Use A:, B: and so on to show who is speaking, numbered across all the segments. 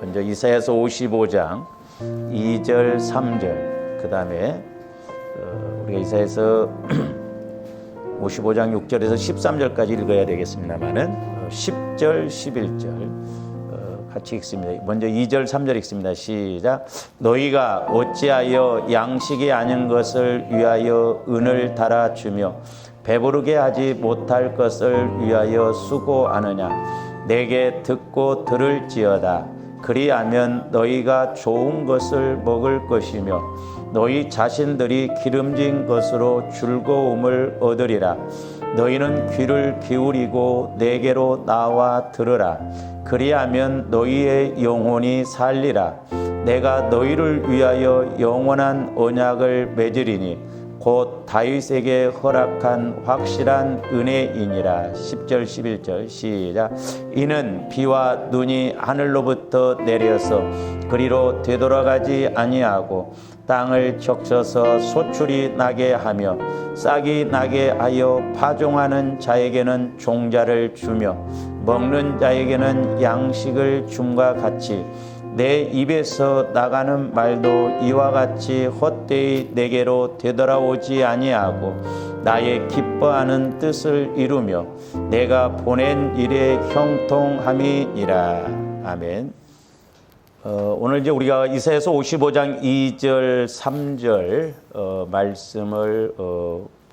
A: 먼저 이사야서 55장 2절 3절 그 다음에 우리가 이사야서 55장 6절에서 13절까지 읽어야 되겠습니다만은 10절 11절 같이 읽습니다. 먼저 2절 3절 읽습니다. 시작. 너희가 어찌하여 양식이 아닌 것을 위하여 은을 달아주며 배부르게 하지 못할 것을 위하여 수고하느냐. 내게 듣고 들을지어다. 그리하면 너희가 좋은 것을 먹을 것이며 너희 자신들이 기름진 것으로 즐거움을 얻으리라. 너희는 귀를 기울이고 내게로 나와 들으라. 그리하면 너희의 영혼이 살리라. 내가 너희를 위하여 영원한 언약을 맺으리니 곧 다윗에게 허락한 확실한 은혜이니라. 10절 11절 시작. 이는 비와 눈이 하늘로부터 내려서 그리로 되돌아가지 아니하고 땅을 적셔서 소출이 나게 하며 싹이 나게 하여 파종하는 자에게는 종자를 주며 먹는 자에게는 양식을 줌과 같이 내 입에서 나가는 말도 이와 같이 헛되이 내게로 되돌아오지 아니하고 나의 기뻐하는 뜻을 이루며 내가 보낸 일에 형통함이니라. 아멘. 오늘 이제 우리가 이사야서 55장 2절 3절 말씀을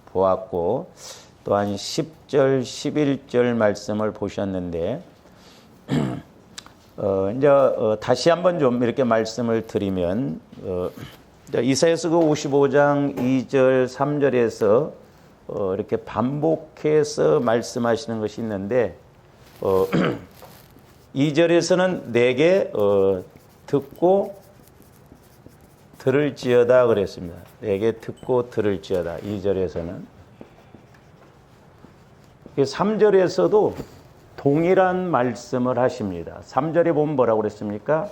A: 보았고 또한 10절 11절 말씀을 보셨는데 이제 다시 한번 좀 이렇게 말씀을 드리면 이사야서 55장 2절 3절에서 이렇게 반복해서 말씀하시는 것이 있는데 2절에서는 내게 듣고 들을지어다 그랬습니다. 내게 듣고 들을지어다. 2절에서는 3절에서도 동일한 말씀을 하십니다. 3절에 보면 뭐라고 그랬습니까?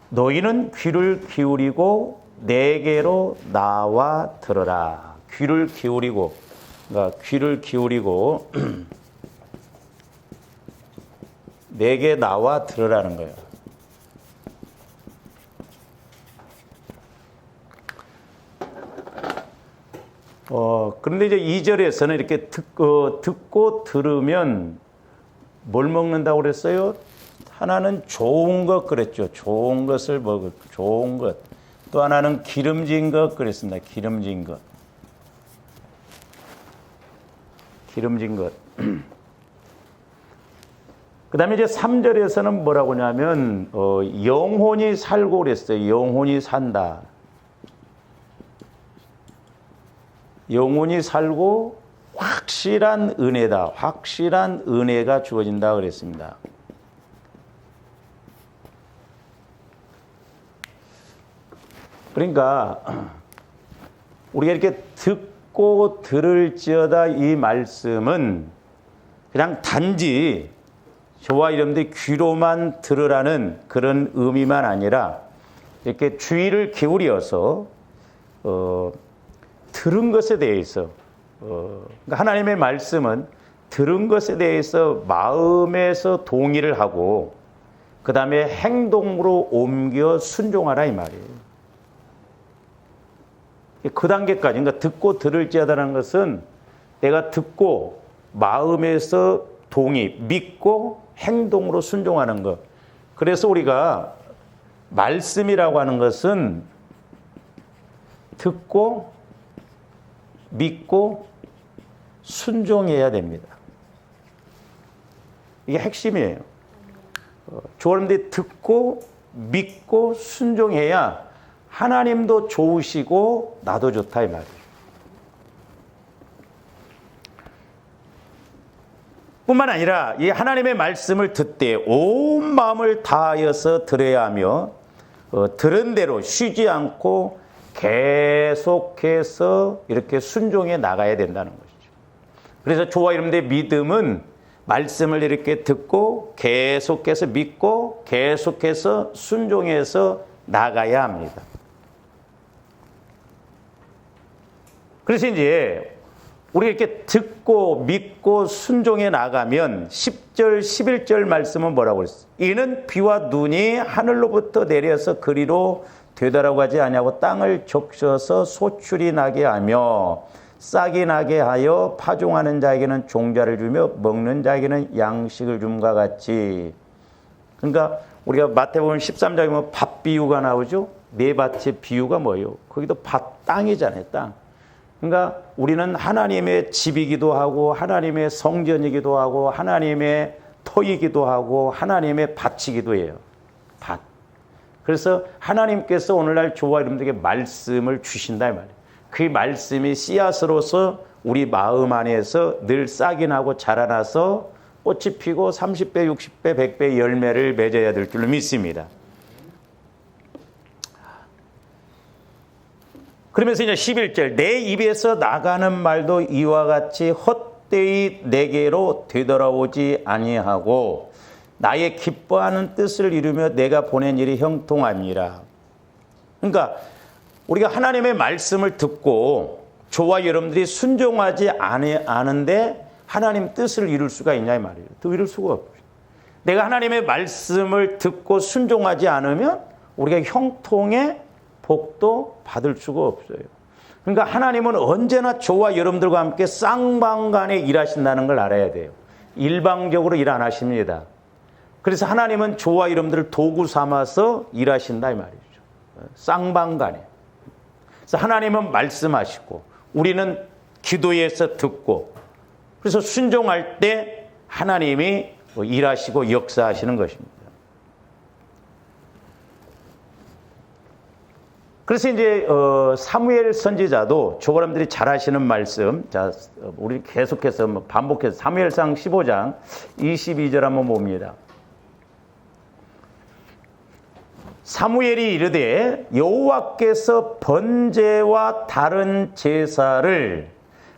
A: 너희는 귀를 기울이고 내게로 나와 들으라. 귀를 기울이고, 그러니까 귀를 기울이고 내게 나와 들으라는 거예요. 그런데 이제 2절에서는 이렇게 듣고 들으면 뭘 먹는다고 그랬어요? 하나는 좋은 것 그랬죠. 좋은 것을 먹을, 좋은 것. 또 하나는 기름진 것 그랬습니다. 기름진 것. 기름진 것. 그 다음에 이제 3절에서는 뭐라고 하냐면, 영혼이 살고 그랬어요. 영혼이 산다. 영혼이 살고 확실한 은혜다. 확실한 은혜가 주어진다 그랬습니다. 그러니까 우리가 이렇게 듣고 들을지어다 이 말씀은 그냥 단지 저와 여러분들이 귀로만 들으라는 그런 의미만 아니라 이렇게 주의를 기울여서 들은 것에 대해서 그러니까 하나님의 말씀은 들은 것에 대해서 마음에서 동의를 하고 그 다음에 행동으로 옮겨 순종하라 이 말이에요. 그 단계까지 그러니까 듣고 들을지어다라는 것은 내가 듣고 마음에서 동의, 믿고 행동으로 순종하는 것. 그래서 우리가 말씀이라고 하는 것은 듣고 믿고 순종해야 됩니다. 이게 핵심이에요. 여러분들이 듣고 믿고 순종해야 하나님도 좋으시고 나도 좋다 이 말이에요. 뿐만 아니라 이 하나님의 말씀을 듣되 온 마음을 다하여서 들어야 하며 들은 대로 쉬지 않고 계속해서 이렇게 순종해 나가야 된다는 것이죠. 그래서 저와 여러분들의 믿음은 말씀을 이렇게 듣고 계속해서 믿고 계속해서 순종해서 나가야 합니다. 그래서 이제 우리가 이렇게 듣고 믿고 순종해 나가면 10절, 11절 말씀은 뭐라고 그랬어요? 이는 비와 눈이 하늘로부터 내려서 그리로 되돌아가지 아니하고 땅을 적셔서 소출이 나게 하며 싹이 나게 하여 파종하는 자에게는 종자를 주며 먹는 자에게는 양식을 줌과 같이. 그러니까 우리가 마태복음 13장에 보면 밭 비유가 나오죠. 네 밭의 비유가 뭐예요? 거기도 밭 땅이잖아요. 땅. 그러니까 우리는 하나님의 집이기도 하고 하나님의 성전이기도 하고 하나님의 터이기도 하고 하나님의 밭이기도 해요. 밭. 그래서 하나님께서 오늘날 저와 여러분들에게 말씀을 주신다 이 말이에요. 그 말씀이 씨앗으로서 우리 마음 안에서 늘 싹이 나고 자라나서 꽃이 피고 30배, 60배, 100배 열매를 맺어야 될 줄로 믿습니다. 그러면서 이제 11절 내 입에서 나가는 말도 이와 같이 헛되이 내게로 되돌아오지 아니하고 나의 기뻐하는 뜻을 이루며 내가 보낸 일이 형통함이라. 그러니까 우리가 하나님의 말씀을 듣고 저와 여러분들이 순종하지 않은데 하나님 뜻을 이룰 수가 있냐 이 말이에요. 더 이룰 수가 없어요. 내가 하나님의 말씀을 듣고 순종하지 않으면 우리가 형통의 복도 받을 수가 없어요. 그러니까 하나님은 언제나 저와 여러분들과 함께 쌍방간에 일하신다는 걸 알아야 돼요. 일방적으로 일 안 하십니다. 그래서 하나님은 저와 여러분들을 도구 삼아서 일하신다 이 말이죠. 쌍방간에. 그래서 하나님은 말씀하시고 우리는 기도에서 듣고 그래서 순종할 때 하나님이 일하시고 역사하시는 것입니다. 그래서 이제 사무엘 선지자도 저 사람들이 잘 하시는 말씀, 자 우리 계속해서 반복해서 사무엘상 15장 22절 한번 봅니다. 사무엘이 이르되 여호와께서 번제와 다른 제사를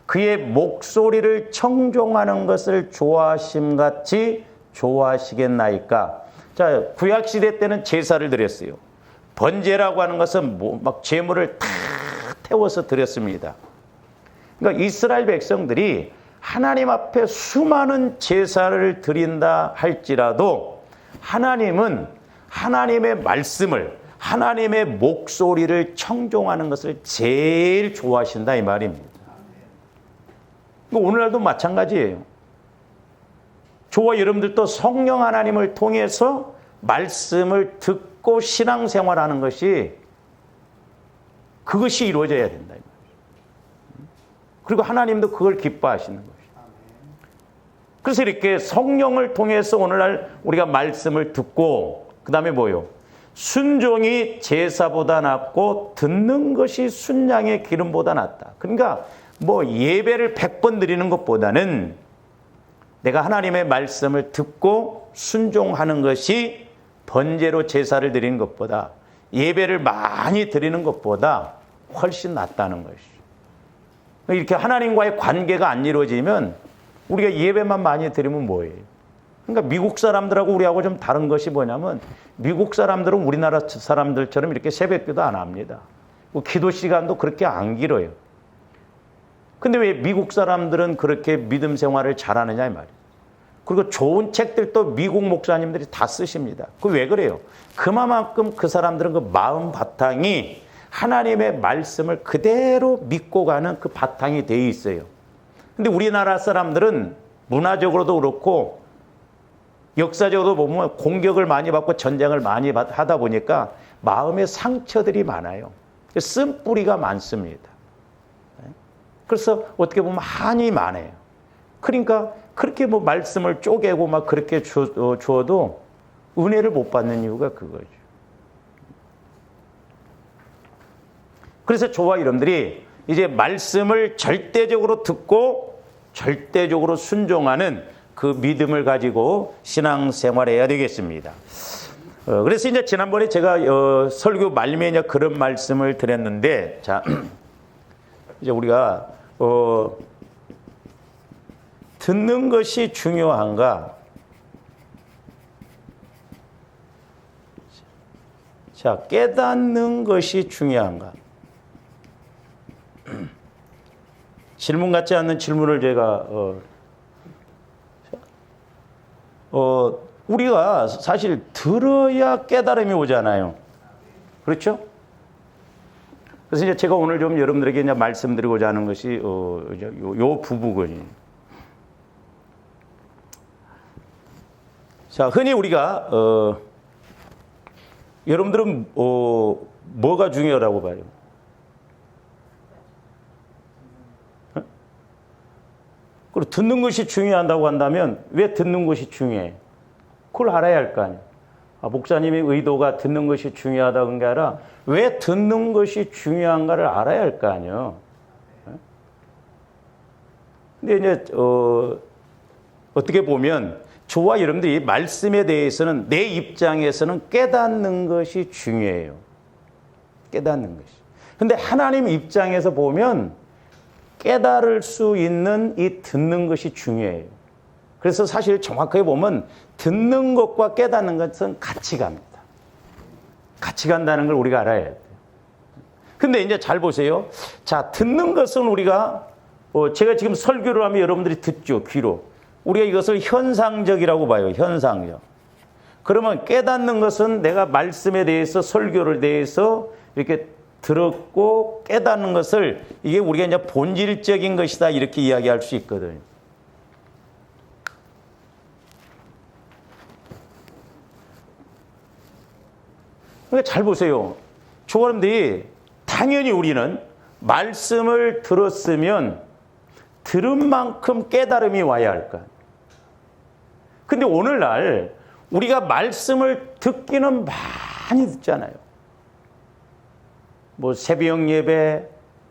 A: 그의 목소리를 청종하는 것을 좋아하심같이 좋아하시겠나이까. 자 구약시대 때는 제사를 드렸어요. 번제라고 하는 것은 막 제물을 다 태워서 드렸습니다. 그러니까 이스라엘 백성들이 하나님 앞에 수많은 제사를 드린다 할지라도 하나님은 하나님의 말씀을 하나님의 목소리를 청종하는 것을 제일 좋아하신다 이 말입니다. 오늘날도 마찬가지예요. 저와 여러분들도 성령 하나님을 통해서 말씀을 듣고 신앙생활하는 것이 그것이 이루어져야 된다. 그리고 하나님도 그걸 기뻐하시는 것이죠. 그래서 이렇게 성령을 통해서 오늘날 우리가 말씀을 듣고 그 다음에 뭐요? 순종이 제사보다 낫고 듣는 것이 순양의 기름보다 낫다. 그러니까 뭐 예배를 100번 드리는 것보다는 내가 하나님의 말씀을 듣고 순종하는 것이 번제로 제사를 드리는 것보다 예배를 많이 드리는 것보다 훨씬 낫다는 것이죠. 이렇게 하나님과의 관계가 안 이루어지면 우리가 예배만 많이 드리면 뭐예요? 그러니까 미국 사람들하고 우리하고 좀 다른 것이 뭐냐면 미국 사람들은 우리나라 사람들처럼 이렇게 새벽기도 안 합니다. 기도 시간도 그렇게 안 길어요. 근데 왜 미국 사람들은 그렇게 믿음 생활을 잘하느냐 이 말이에요. 그리고 좋은 책들도 미국 목사님들이 다 쓰십니다. 그 왜 그래요? 그만큼 그 사람들은 그 마음 바탕이 하나님의 말씀을 그대로 믿고 가는 그 바탕이 돼 있어요. 근데 우리나라 사람들은 문화적으로도 그렇고 역사적으로 보면 공격을 많이 받고 전쟁을 많이 하다 보니까 마음의 상처들이 많아요. 쓴뿌리가 많습니다. 그래서 어떻게 보면 한이 많아요. 그러니까 그렇게 뭐 말씀을 쪼개고 막 그렇게 주어도 은혜를 못 받는 이유가 그거죠. 그래서 저와 여러분들이 이제 말씀을 절대적으로 듣고 절대적으로 순종하는 그 믿음을 가지고 신앙생활해야 되겠습니다. 그래서 이제 지난번에 제가 설교 말미에 그런 말씀을 드렸는데, 자 이제 우리가 듣는 것이 중요한가? 자, 깨닫는 것이 중요한가? 질문 같지 않는 질문을 제가 우리가 사실 들어야 깨달음이 오잖아요. 그렇죠? 그래서 이제 제가 오늘 좀 여러분들에게 이제 말씀드리고자 하는 것이 요 부분이에요. 자, 흔히 우리가 여러분들은 뭐가 중요하다고 봐요? 그리고 듣는 것이 중요하다고 한다면 왜 듣는 것이 중요해? 그걸 알아야 할 거 아니에요. 목사님의 의도가 듣는 것이 중요하다는 게 아니라 왜 듣는 것이 중요한가를 알아야 할 거 아니에요. 근데 이제 어떻게 보면 저와 여러분들이 말씀에 대해서는 내 입장에서는 깨닫는 것이 중요해요. 깨닫는 것이. 근데 하나님 입장에서 보면 깨달을 수 있는 이 듣는 것이 중요해요. 그래서 사실 정확하게 보면 듣는 것과 깨닫는 것은 같이 갑니다. 같이 간다는 걸 우리가 알아야 돼요. 근데 이제 잘 보세요. 자, 듣는 것은 우리가 제가 지금 설교를 하면 여러분들이 듣죠, 귀로. 우리가 이것을 현상적이라고 봐요. 현상적. 그러면 깨닫는 것은 내가 말씀에 대해서 설교를 대해서 이렇게 들었고 깨닫는 것을 이게 우리가 이제 본질적인 것이다 이렇게 이야기할 수 있거든요. 그러니까 잘 보세요. 여러분들이 당연히 우리는 말씀을 들었으면 들은 만큼 깨달음이 와야 할 것. 근데 오늘날 우리가 말씀을 듣기는 많이 듣잖아요. 뭐 새벽 예배,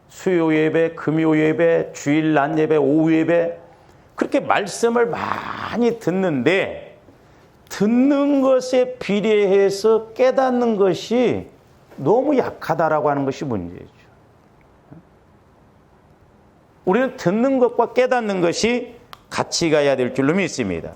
A: 수요 예배, 금요 예배, 주일 낮 예배, 오후 예배 그렇게 말씀을 많이 듣는데 듣는 것에 비례해서 깨닫는 것이 너무 약하다라고 하는 것이 문제죠. 우리는 듣는 것과 깨닫는 것이 같이 가야 될 줄로 믿습니다.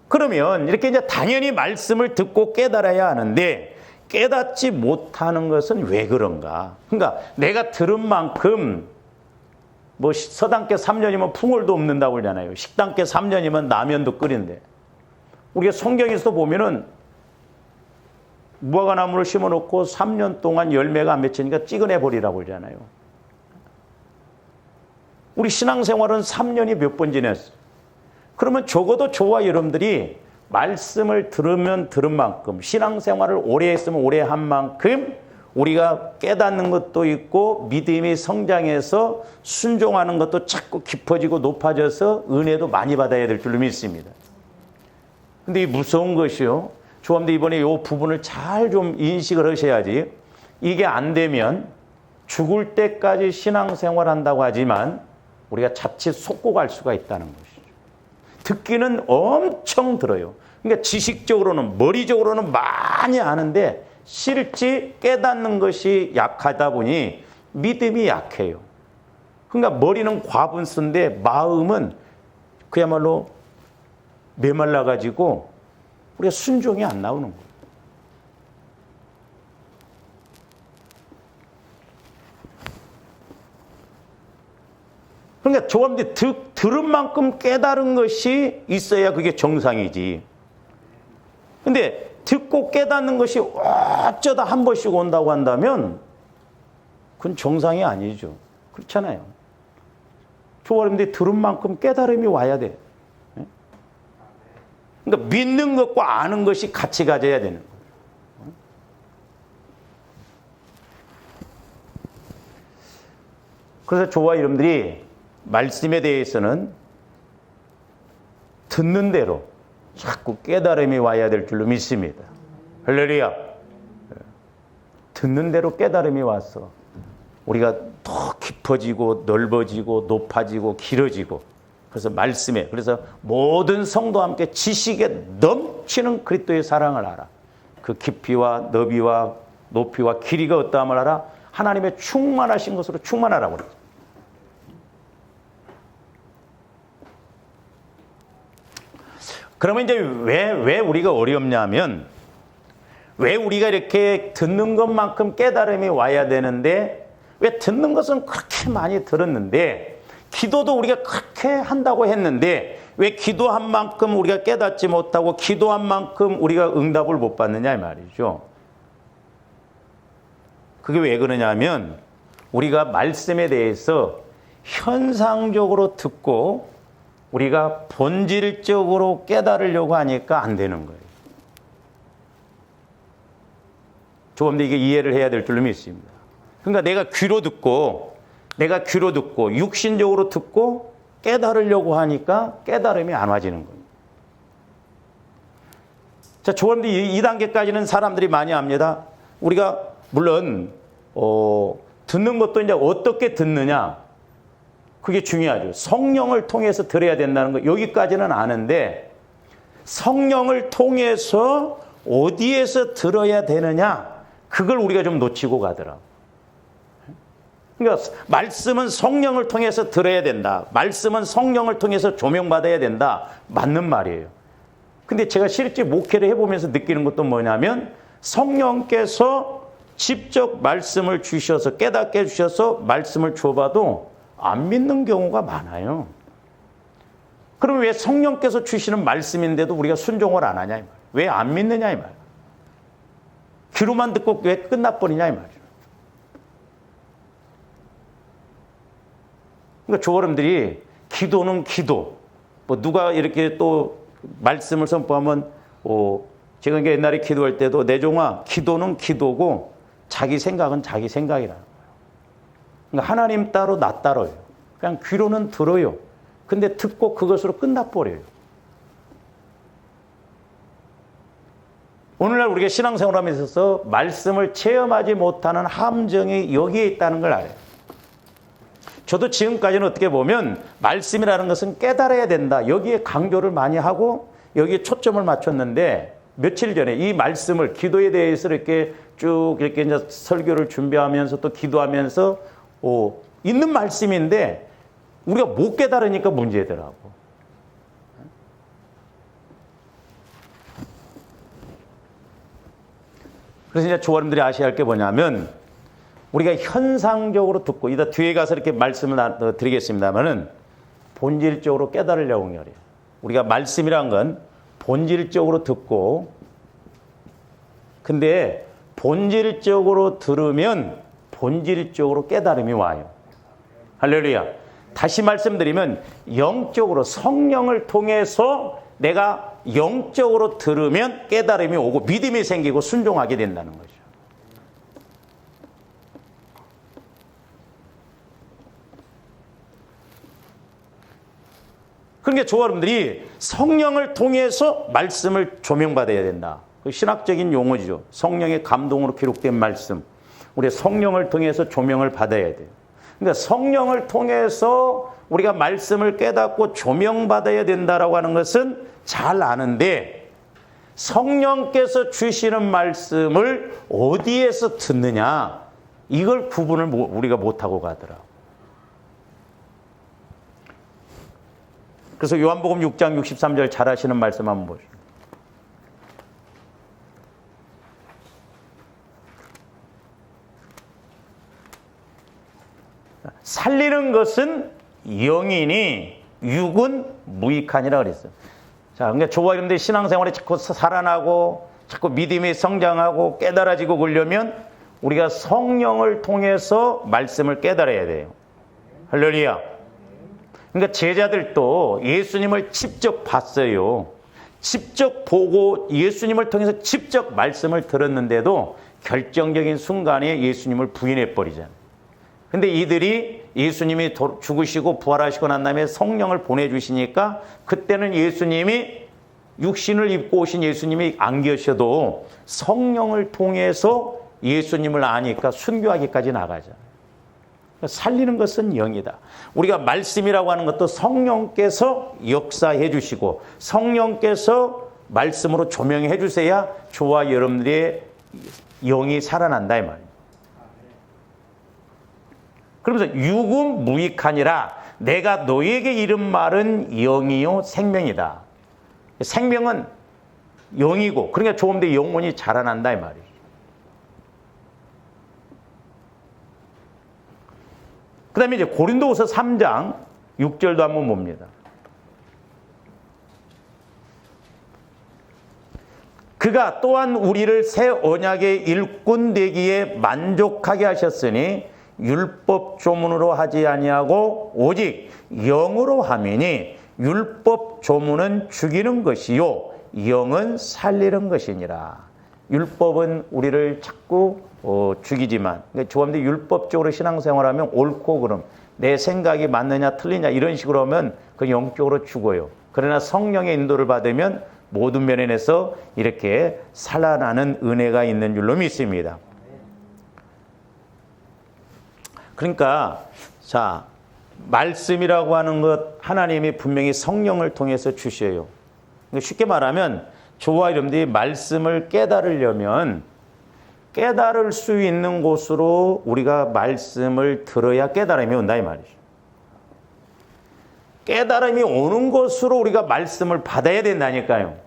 A: 그러면 이렇게 이제 당연히 말씀을 듣고 깨달아야 하는데 깨닫지 못하는 것은 왜 그런가? 그러니까 내가 들은 만큼 뭐 서당께 3년이면 풍월도 없는다고 그러잖아요. 식당께 3년이면 라면도 끓인대. 우리가 성경에서 보면은 무화과나무를 심어놓고 3년 동안 열매가 안 맺히니까 찍어내버리라고 그러잖아요. 우리 신앙생활은 3년이 몇 번 지냈어. 그러면 적어도 저와 여러분들이 말씀을 들으면 들은 만큼 신앙생활을 오래 했으면 오래 한 만큼 우리가 깨닫는 것도 있고 믿음이 성장해서 순종하는 것도 자꾸 깊어지고 높아져서 은혜도 많이 받아야 될 줄로 믿습니다. 근데 이 무서운 것이요. 조합도 이번에 이 부분을 잘 좀 인식을 하셔야지. 이게 안 되면 죽을 때까지 신앙생활 한다고 하지만 우리가 자칫 속고 갈 수가 있다는 것이죠. 듣기는 엄청 들어요. 그러니까 지식적으로는 머리적으로는 많이 아는데 실제 깨닫는 것이 약하다 보니 믿음이 약해요. 그러니까 머리는 과분쓴데 마음은 그야말로 메말라가지고 우리가 순종이 안 나오는 거예요. 그러니까 저한테 들은 만큼 깨달은 것이 있어야 그게 정상이지. 근데 듣고 깨닫는 것이 어쩌다 한 번씩 온다고 한다면 그건 정상이 아니죠. 그렇잖아요. 여러분들이 들은 만큼 깨달음이 와야 돼. 그러니까 믿는 것과 아는 것이 같이 가져야 되는 거예요. 그래서 저와 여러분들이 말씀에 대해서는 듣는 대로 자꾸 깨달음이 와야 될 줄로 믿습니다. 할렐루야. 듣는 대로 깨달음이 와서 우리가 더 깊어지고 넓어지고 높아지고 길어지고 그래서 말씀에 그래서 모든 성도와 함께 지식에 넘치는 그리스도의 사랑을 알아. 그 깊이와 너비와 높이와 길이가 어떠함을 알아. 하나님의 충만하신 것으로 충만하라고 그러죠. 그러면 이제 왜 우리가 어렵냐면 왜 우리가 이렇게 듣는 것만큼 깨달음이 와야 되는데 왜 듣는 것은 그렇게 많이 들었는데 기도도 우리가 그렇게 한다고 했는데 왜 기도한 만큼 우리가 깨닫지 못하고 기도한 만큼 우리가 응답을 못 받느냐 이 말이죠. 그게 왜 그러냐면 우리가 말씀에 대해서 현상적으로 듣고 우리가 본질적으로 깨달으려고 하니까 안 되는 거예요. 조금 더 이게 이해를 해야 될 줄로 믿습니다. 그러니까 내가 귀로 듣고 육신적으로 듣고 깨달으려고 하니까 깨달음이 안 와지는 거예요. 자, 조금 더 이 단계까지는 사람들이 많이 합니다. 우리가 물론 듣는 것도 이제 어떻게 듣느냐 그게 중요하죠. 성령을 통해서 들어야 된다는 거 여기까지는 아는데 성령을 통해서 어디에서 들어야 되느냐 그걸 우리가 좀 놓치고 가더라. 그러니까 말씀은 성령을 통해서 들어야 된다. 말씀은 성령을 통해서 조명받아야 된다. 맞는 말이에요. 근데 제가 실제 목회를 해보면서 느끼는 것도 뭐냐면 성령께서 직접 말씀을 주셔서 깨닫게 해주셔서 말씀을 줘봐도 안 믿는 경우가 많아요. 그럼 왜 성령께서 주시는 말씀인데도 우리가 순종을 안 하냐 이 말. 왜 안 믿느냐 이 말. 귀로만 듣고 왜 끝나버리냐 이 말이죠. 그러니까 조어른들이 기도는 기도. 뭐 누가 이렇게 또 말씀을 선포하면 제가 옛날에 기도할 때도 내 종아 기도는 기도고 자기 생각은 자기 생각이라는 거예요. 그러니까 하나님 따로 나 따로요. 그냥 귀로는 들어요. 근데 듣고 그것으로 끝나버려요. 오늘날 우리가 신앙생활하면서 있어서 말씀을 체험하지 못하는 함정이 여기에 있다는 걸 알아요. 저도 지금까지는 어떻게 보면 말씀이라는 것은 깨달아야 된다. 여기에 강조를 많이 하고 여기에 초점을 맞췄는데 며칠 전에 이 말씀을 기도에 대해서 이렇게 쭉 이렇게 이제 설교를 준비하면서 또 기도하면서 있는 말씀인데 우리가 못 깨달으니까 문제더라고. 그래서 이제 조아님들이 아셔야 할 게 뭐냐면 우리가 현상적으로 듣고 이따 뒤에 가서 이렇게 말씀을 드리겠습니다만은 본질적으로 깨달으려고 해요. 우리가 말씀이란 건 본질적으로 듣고 근데 본질적으로 들으면 본질적으로 깨달음이 와요. 할렐루야. 다시 말씀드리면 영적으로 성령을 통해서 내가 영적으로 들으면 깨달음이 오고 믿음이 생기고 순종하게 된다는 거죠. 그러니까 조아름들이 성령을 통해서 말씀을 조명받아야 된다. 신학적인 용어죠. 성령의 감동으로 기록된 말씀. 우리 성령을 통해서 조명을 받아야 돼요. 그러니까 성령을 통해서 우리가 말씀을 깨닫고 조명받아야 된다라고 하는 것은 잘 아는데 성령께서 주시는 말씀을 어디에서 듣느냐 이걸 구분을 우리가 못하고 가더라. 그래서 요한복음 6장 63절 잘 하시는 말씀 한번 보시죠. 살리는 것은 영이니 육은 무익하니라 그랬어요. 자, 그러니까 조아님들 신앙생활에 자꾸 살아나고 자꾸 믿음이 성장하고 깨달아지고 그러려면 우리가 성령을 통해서 말씀을 깨달아야 돼요. 할렐루야. 그러니까 제자들도 예수님을 직접 봤어요. 직접 보고 예수님을 통해서 직접 말씀을 들었는데도 결정적인 순간에 예수님을 부인해버리잖아요. 근데 이들이 예수님이 죽으시고 부활하시고 난 다음에 성령을 보내주시니까 그때는 예수님이 육신을 입고 오신 예수님이 안 계셔도 성령을 통해서 예수님을 아니까 순교하기까지 나가잖아요. 살리는 것은 영이다. 우리가 말씀이라고 하는 것도 성령께서 역사해 주시고 성령께서 말씀으로 조명해 주셔야 저와 여러분들의 영이 살아난다 이 말이에요. 그러면서 육은 무익하니라 내가 너에게 이른 말은 영이요 생명이다. 생명은 영이고, 그러니까 조금 더 영혼이 자라난다 이 말이에요. 그 다음에 이제 고린도후서 3장 6절도 한번 봅니다. 그가 또한 우리를 새 언약의 일꾼 되기에 만족하게 하셨으니 율법 조문으로 하지 아니하고 오직 영으로 함이니 율법 조문은 죽이는 것이요 영은 살리는 것이니라. 율법은 우리를 자꾸 죽이지만, 그러니까 조금더 율법적으로 신앙생활하면 옳고 그름, 내 생각이 맞느냐 틀리냐 이런 식으로 하면 그 영적으로 죽어요. 그러나 성령의 인도를 받으면 모든 면에서 이렇게 살아나는 은혜가 있는 줄로 믿습니다. 그러니까 자, 말씀이라고 하는 것 하나님이 분명히 성령을 통해서 주셔요. 쉽게 말하면 저와 여러분들이 말씀을 깨달으려면 깨달을 수 있는 곳으로 우리가 말씀을 들어야 깨달음이 온다 이 말이죠. 깨달음이 오는 곳으로 우리가 말씀을 받아야 된다니까요.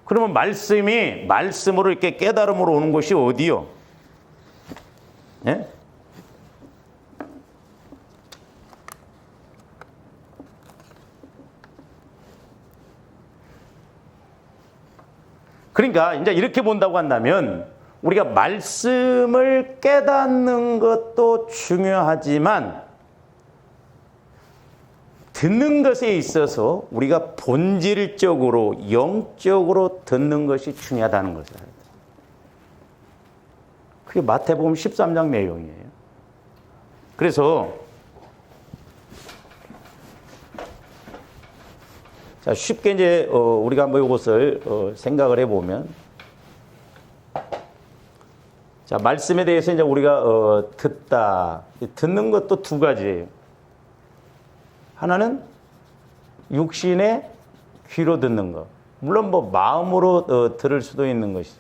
A: 그러면 말씀이 말씀으로 이렇게 깨달음으로 오는 곳이 어디요? 예? 그러니까 이제 이렇게 본다고 한다면 우리가 말씀을 깨닫는 것도 중요하지만 듣는 것에 있어서 우리가 본질적으로 영적으로 듣는 것이 중요하다는 것을 알아요. 그게 마태복음 13장 내용이에요. 그래서 자, 쉽게 이제 우리가 한번 이것을 생각을 해보면, 자, 말씀에 대해서 이제 우리가 듣다, 듣는 것도 두 가지예요. 하나는 육신의 귀로 듣는 것, 물론 뭐 마음으로 들을 수도 있는 것이죠.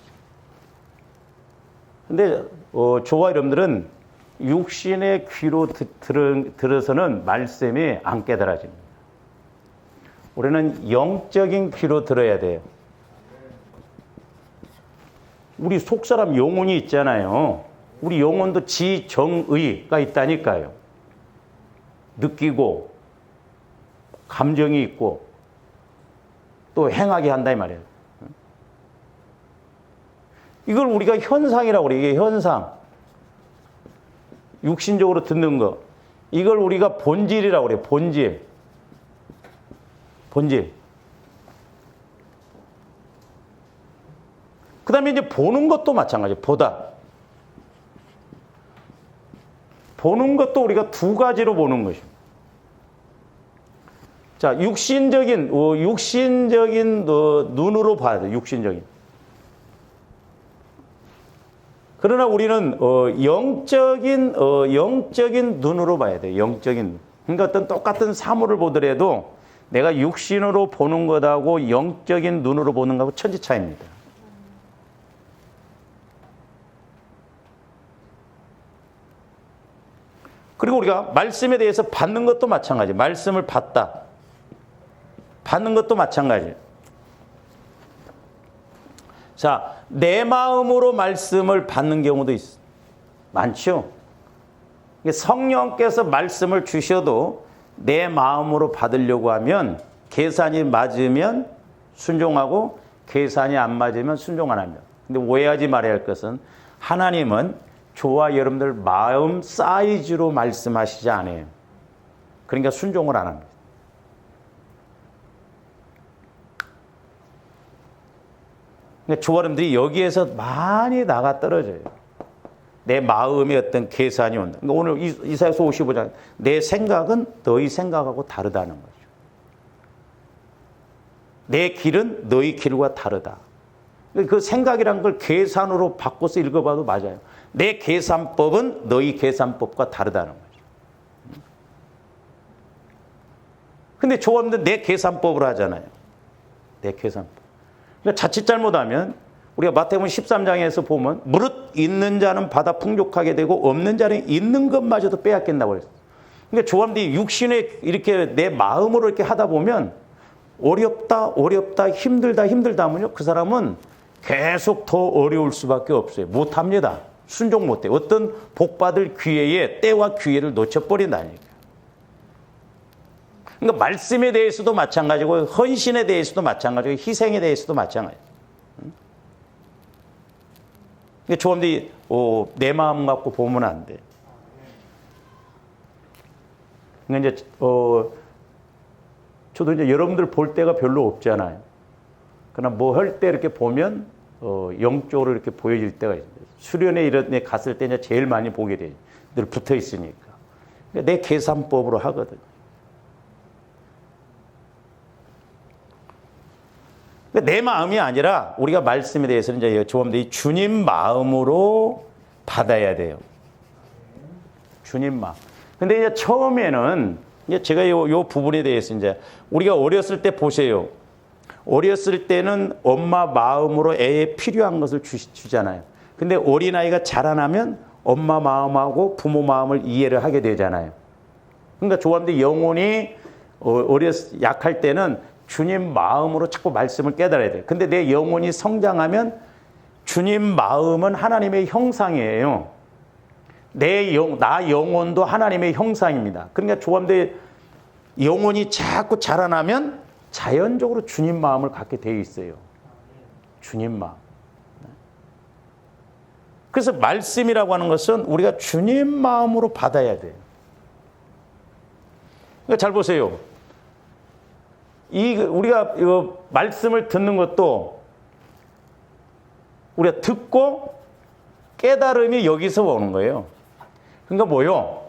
A: 근데 저와 여러분들은 육신의 귀로 들어서는 말씀이 안 깨달아집니다. 우리는 영적인 귀로 들어야 돼요. 우리 속사람 영혼이 있잖아요. 우리 영혼도 지정의가 있다니까요. 느끼고 감정이 있고 또 행하게 한다 이 말이에요. 이걸 우리가 현상이라고 그래요. 이게 현상. 육신적으로 듣는 거. 이걸 우리가 본질이라고 그래요. 본질. 그 다음에 이제 보는 것도 마찬가지예요. 보다. 보는 것도 우리가 두 가지로 보는 것입니다. 자, 육신적인 눈으로 봐야 돼요. 육신적인. 그러나 우리는 영적인 눈으로 봐야 돼요. 영적인 눈. 그러니까 어떤 똑같은 사물을 보더라도 내가 육신으로 보는 것하고 영적인 눈으로 보는 것하고 천지 차이입니다. 그리고 우리가 말씀에 대해서 받는 것도 마찬가지예요. 말씀을 받다. 받는 것도 마찬가지예요. 자, 내 마음으로 말씀을 받는 경우도 많죠. 성령께서 말씀을 주셔도 내 마음으로 받으려고 하면 계산이 맞으면 순종하고 계산이 안 맞으면 순종 안 합니다. 근데 오해하지 말아야 할 것은 하나님은 저와 여러분들 마음 사이즈로 말씀하시지 않아요. 그러니까 순종을 안 합니다. 그러니까 저와 여러분들이 여기에서 많이 나가 떨어져요. 내 마음의 어떤 계산이 온다. 그러니까 오늘 이사야서 55장 내 생각은 너희 생각하고 다르다는 거죠. 내 길은 너희 길과 다르다. 그 생각이란 걸 계산으로 바꿔서 읽어봐도 맞아요. 내 계산법은 너희 계산법과 다르다는 거죠. 근데 저와는 내 계산법으로 하잖아요. 내 계산법. 그러니까 자칫 잘못하면 우리가 마태복음 13장에서 보면 무릇 있는 자는 받아 풍족하게 되고 없는 자는 있는 것마저도 빼앗긴다고 그랬어요. 그러니까 조함들이 육신에 이렇게 내 마음으로 이렇게 하다 보면 어렵다, 어렵다, 힘들다, 힘들다 하면요, 그 사람은 계속 더 어려울 수밖에 없어요. 못합니다. 순종 못해. 어떤 복받을 기회에 때와 기회를 놓쳐버린다니까. 그러니까 말씀에 대해서도 마찬가지고 헌신에 대해서도 마찬가지고 희생에 대해서도 마찬가지예요. 그러니까 조금더 내 마음 갖고 보면 안 돼. 그러니까 이제 저도 이제 여러분들 볼 때가 별로 없잖아요. 그러나 뭐 할 때 이렇게 보면 영적으로 이렇게 보여질 때가 있어요. 수련회 이런 데 갔을 때 이제 제일 많이 보게 돼요. 늘 붙어 있으니까. 그러니까 내 계산법으로 하거든요. 내 마음이 아니라 우리가 말씀에 대해서는 이제 조금더 주님 마음으로 받아야 돼요. 주님 마음. 근데 이제 처음에는 이제 제가 요 부분에 대해서 이제 우리가 어렸을 때 보세요. 어렸을 때는 엄마 마음으로 애에 필요한 것을 주잖아요. 근데 어린아이가 자라나면 엄마 마음하고 부모 마음을 이해를 하게 되잖아요. 그러니까 조금더 영혼이 약할 때는 주님 마음으로 자꾸 말씀을 깨달아야 돼요. 근데 내 영혼이 성장하면 주님 마음은 하나님의 형상이에요. 나 영혼도 하나님의 형상입니다. 그러니까 조금더 영혼이 자꾸 자라나면 자연적으로 주님 마음을 갖게 되어 있어요. 주님 마음. 그래서 말씀이라고 하는 것은 우리가 주님 마음으로 받아야 돼요. 그러니까 잘 보세요. 우리가 말씀을 듣는 것도 우리가 듣고 깨달음이 여기서 오는 거예요. 그러니까 뭐요?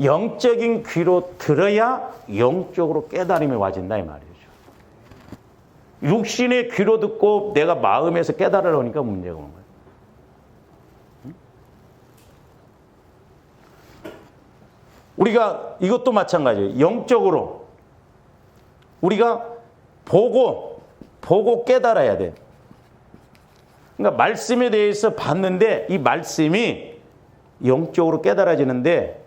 A: 영적인 귀로 들어야 영적으로 깨달음이 와진다 이 말이죠. 육신의 귀로 듣고 내가 마음에서 깨달으려니까 문제가 오는 거예요. 우리가 이것도 마찬가지예요. 영적으로 우리가 보고 깨달아야 돼. 그러니까 말씀에 대해서 봤는데 이 말씀이 영적으로 깨달아지는데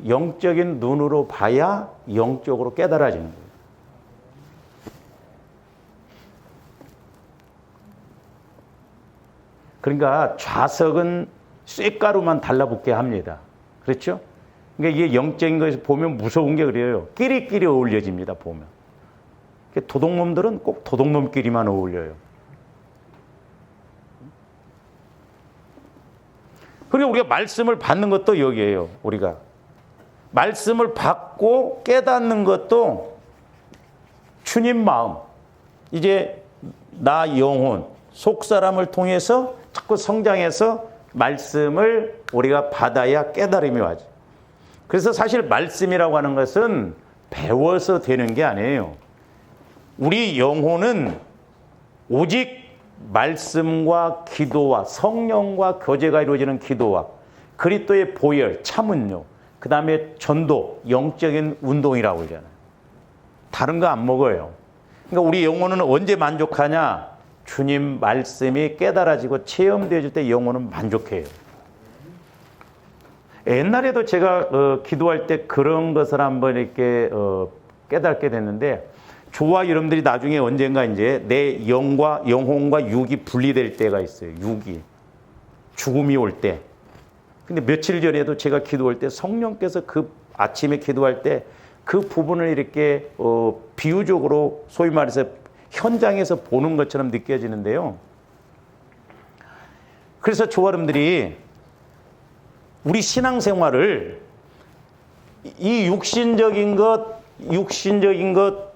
A: 영적인 눈으로 봐야 영적으로 깨달아지는 거예요. 그러니까 좌석은 쇳가루만 달라붙게 합니다. 그렇죠? 그러니까 이게 영적인 것을 보면 무서운 게 그래요. 끼리끼리 어울려집니다, 보면. 도둑놈들은 꼭 도둑놈끼리만 어울려요. 그리고 우리가 말씀을 받는 것도 여기에요, 우리가. 말씀을 받고 깨닫는 것도 주님 마음. 이제 나 영혼, 속사람을 통해서 자꾸 성장해서 말씀을 우리가 받아야 깨달음이 와죠. 그래서 사실 말씀이라고 하는 것은 배워서 되는 게 아니에요. 우리 영혼은 오직 말씀과 기도와 성령과 교제가 이루어지는 기도와 그리스도의 보혈, 참은요, 그 다음에 전도, 영적인 운동이라고 그러잖아요. 다른 거 안 먹어요. 그러니까 우리 영혼은 언제 만족하냐? 주님 말씀이 깨달아지고 체험되어질 때 영혼은 만족해요. 옛날에도 제가 기도할 때 그런 것을 한번 이렇게 깨닫게 됐는데, 저와 여러분들이 나중에 언젠가 이제 내 영혼과 육이 분리될 때가 있어요. 육이. 죽음이 올 때. 근데 며칠 전에도 제가 기도할 때 성령께서 그 아침에 기도할 때 그 부분을 이렇게 비유적으로 소위 말해서 현장에서 보는 것처럼 느껴지는데요. 그래서 저와 여러분들이 우리 신앙생활을 이 육신적인 것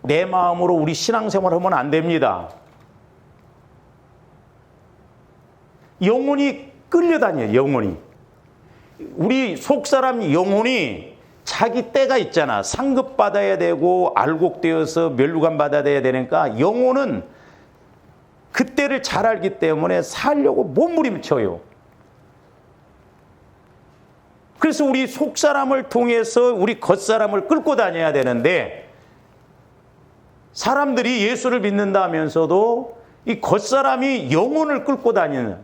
A: 내 마음으로 우리 신앙생활을 하면 안 됩니다. 영혼이 끌려다녀요. 영혼이. 우리 속사람 영혼이 자기 때가 있잖아. 상급받아야 되고 알곡되어서 멸류관 받아야 되니까 영혼은 그때를 잘 알기 때문에 살려고 몸부림쳐요. 그래서 우리 속사람을 통해서 우리 겉사람을 끌고 다녀야 되는데, 사람들이 예수를 믿는다 하면서도 이 겉사람이 영혼을 끌고 다니는,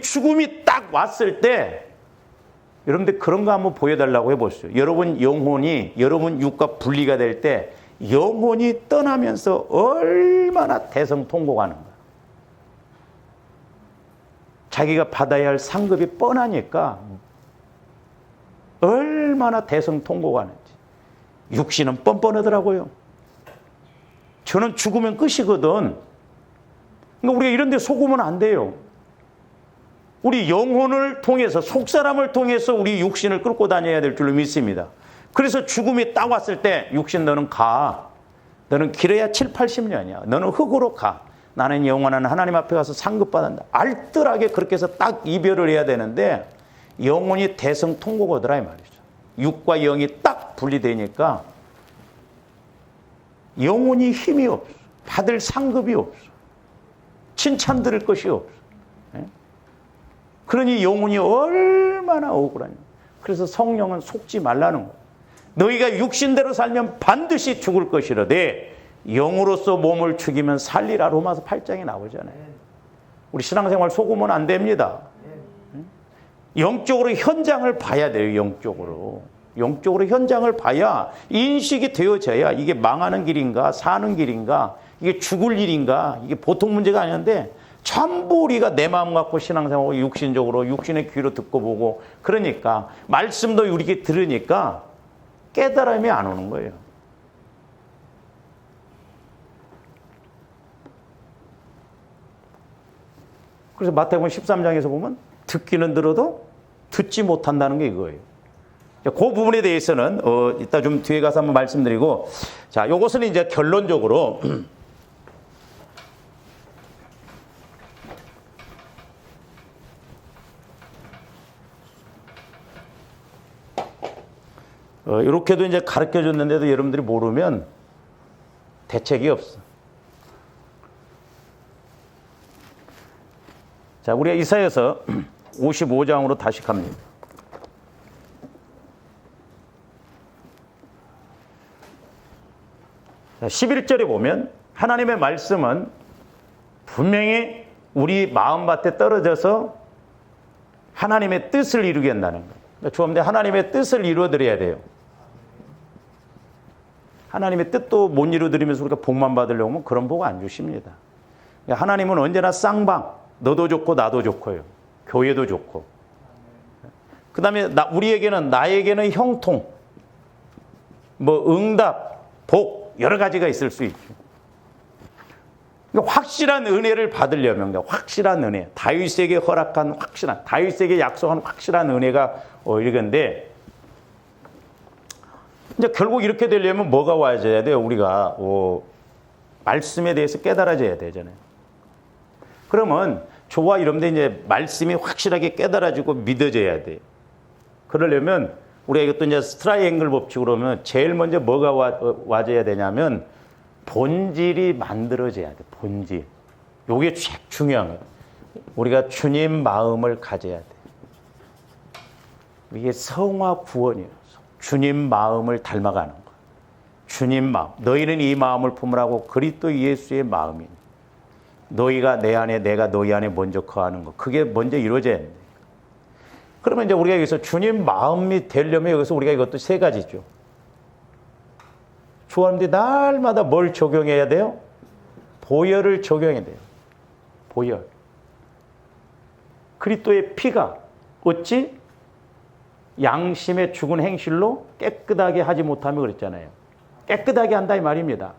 A: 죽음이 딱 왔을 때 여러분들 그런 거 한번 보여달라고 해보시죠. 여러분 영혼이 여러분 육과 분리가 될 때 영혼이 떠나면서 얼마나 대성통곡하는 거야. 자기가 받아야 할 상급이 뻔하니까 얼마나 대성통곡하는지. 육신은 뻔뻔하더라고요. 저는 죽으면 끝이거든. 그러니까 우리가 이런 데 속으면 안 돼요. 우리 영혼을 통해서, 속사람을 통해서 우리 육신을 끌고 다녀야 될 줄로 믿습니다. 그래서 죽음이 딱 왔을 때 육신 너는 가. 너는 길어야 7, 80년이야. 너는 흙으로 가. 나는 영원한 하나님 앞에 가서 상급받는다. 알뜰하게 그렇게 해서 딱 이별을 해야 되는데 영혼이 대성통곡하더라 이 말이죠. 육과 영이 딱 분리되니까 영혼이 힘이 없어. 받을 상급이 없어. 칭찬 들을 것이 없어. 그러니 영혼이 얼마나 억울하냐. 그래서 성령은 속지 말라는 거예요. 너희가 육신대로 살면 반드시 죽을 것이라되 영으로서 몸을 죽이면 살리라. 로마서 8장에 나오잖아요. 우리 신앙생활 속으면 안 됩니다. 영적으로 현장을 봐야 돼요. 영적으로 현장을 봐야 인식이 되어져야 이게 망하는 길인가 사는 길인가 이게 죽을 일인가 이게 보통 문제가 아닌데 전부 우리가 내 마음 갖고 신앙생활하고 육신적으로 육신의 귀로 듣고 보고 그러니까 말씀도 우리에게 들으니까 깨달음이 안 오는 거예요. 그래서 마태복음 13장에서 보면 듣기는 들어도 듣지 못한다는 게 이거예요. 그 부분에 대해서는 이따 좀 뒤에 가서 한번 말씀드리고, 자, 요것은 이제 결론적으로 이렇게도 이제 가르쳐 줬는데도 여러분들이 모르면 대책이 없어. 자, 우리가 이사야서 55장으로 다시 갑니다. 11절에 보면 하나님의 말씀은 분명히 우리 마음밭에 떨어져서 하나님의 뜻을 이루게 한다는 거예요. 그러니까 주님들 하나님의 뜻을 이루어드려야 돼요. 하나님의 뜻도 못 이루어드리면서 우리가 복만 받으려고 하면 그런 복 안 주십니다. 그러니까 하나님은 언제나 쌍방, 너도 좋고 나도 좋고요. 교회도 좋고. 그 다음에 나에게는 형통, 응답, 복, 여러 가지가 있을 수 있죠. 그러니까 확실한 은혜를 받으려면, 확실한 은혜, 다윗에게 허락한 다윗에게 약속한 확실한 은혜가 이건데, 이제 결국 이렇게 되려면 뭐가 와야 돼요? 우리가 말씀에 대해서 깨달아져야 되잖아요. 그러면 저와 여러분들 이제 말씀이 확실하게 깨달아지고 믿어져야 돼요. 그러려면 우리가 이것도 이제 트라이앵글 법칙으로 하면 제일 먼저 뭐가 와줘야 되냐면 본질이 만들어져야 돼. 본질. 요게 중요한 거예요. 우리가 주님 마음을 가져야 돼. 이게 성화 구원이에요. 주님 마음을 닮아가는 거. 주님 마음. 너희는 이 마음을 품으라고 그리스도 예수의 마음이니. 너희가 내 안에 내가 너희 안에 먼저 거하는 거. 그게 먼저 이루어져야 돼. 그러면 이제 우리가 여기서 주님 마음이 되려면 여기서 우리가 이것도 세 가지죠. 주님들이 날마다 뭘 적용해야 돼요? 보혈을 적용해야 돼요. 보혈. 그리스도의 피가 어찌 양심의 죽은 행실로 깨끗하게 하지 못하며 그랬잖아요. 깨끗하게 한다 이 말입니다.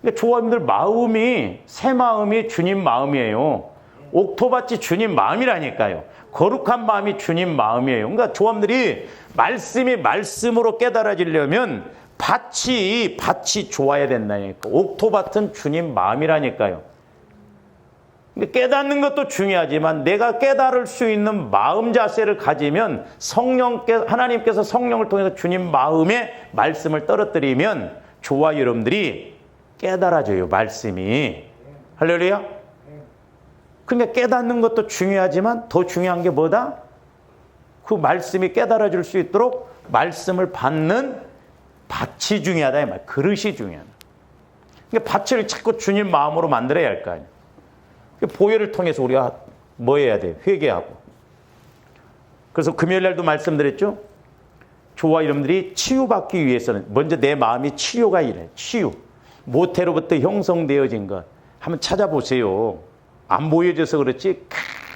A: 그러니까 조합님들 마음이 새 마음이 주님 마음이에요. 옥토밭이 주님 마음이라니까요. 거룩한 마음이 주님 마음이에요. 그러니까 조합들이 말씀이 말씀으로 깨달아지려면 밭이 좋아야 된다니까. 옥토밭은 주님 마음이라니까요. 깨닫는 것도 중요하지만 내가 깨달을 수 있는 마음 자세를 가지면 하나님께서 성령을 통해서 주님 마음에 말씀을 떨어뜨리면 저와 여러분들이 깨달아져요. 말씀이. 할렐루야. 그러니까 깨닫는 것도 중요하지만 더 중요한 게 뭐다? 그 말씀이 깨달아질 수 있도록 말씀을 받는 밭이 중요하다 이 말. 그릇이 중요하다. 그러니까 밭을 자꾸 주님 마음으로 만들어야 할 거 아니에요. 보혈을 통해서 우리가 뭐 해야 돼요? 회개하고. 그래서 금요일 날도 말씀드렸죠. 저와 여러분들이 치유받기 위해서는 먼저 내 마음이 치료가 일해. 치유. 모태로부터 형성되어진 것. 한번 찾아보세요. 안 보여져서 그렇지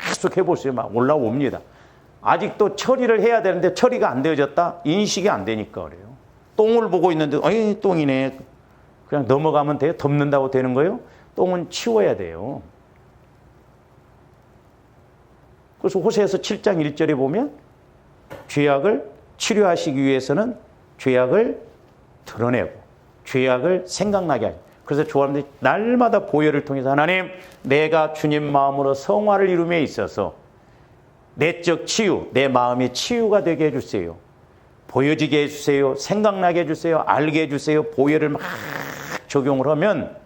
A: 계속 해보세요. 막 올라옵니다. 아직도 처리를 해야 되는데 처리가 안 되어졌다? 인식이 안 되니까 그래요. 똥을 보고 있는데 어이 똥이네. 그냥 넘어가면 돼요? 덮는다고 되는 거예요? 똥은 치워야 돼요. 그래서 호세아서 7장 1절에 보면 죄악을 치료하시기 위해서는 죄악을 드러내고 죄악을 생각나게 하죠. 그래서 조합들이 날마다 보혈을 통해서 하나님 내가 주님 마음으로 성화를 이룸에 있어서 내적 치유, 내 마음이 치유가 되게 해주세요. 보여지게 해주세요. 생각나게 해주세요. 알게 해주세요. 보혈을 막 적용을 하면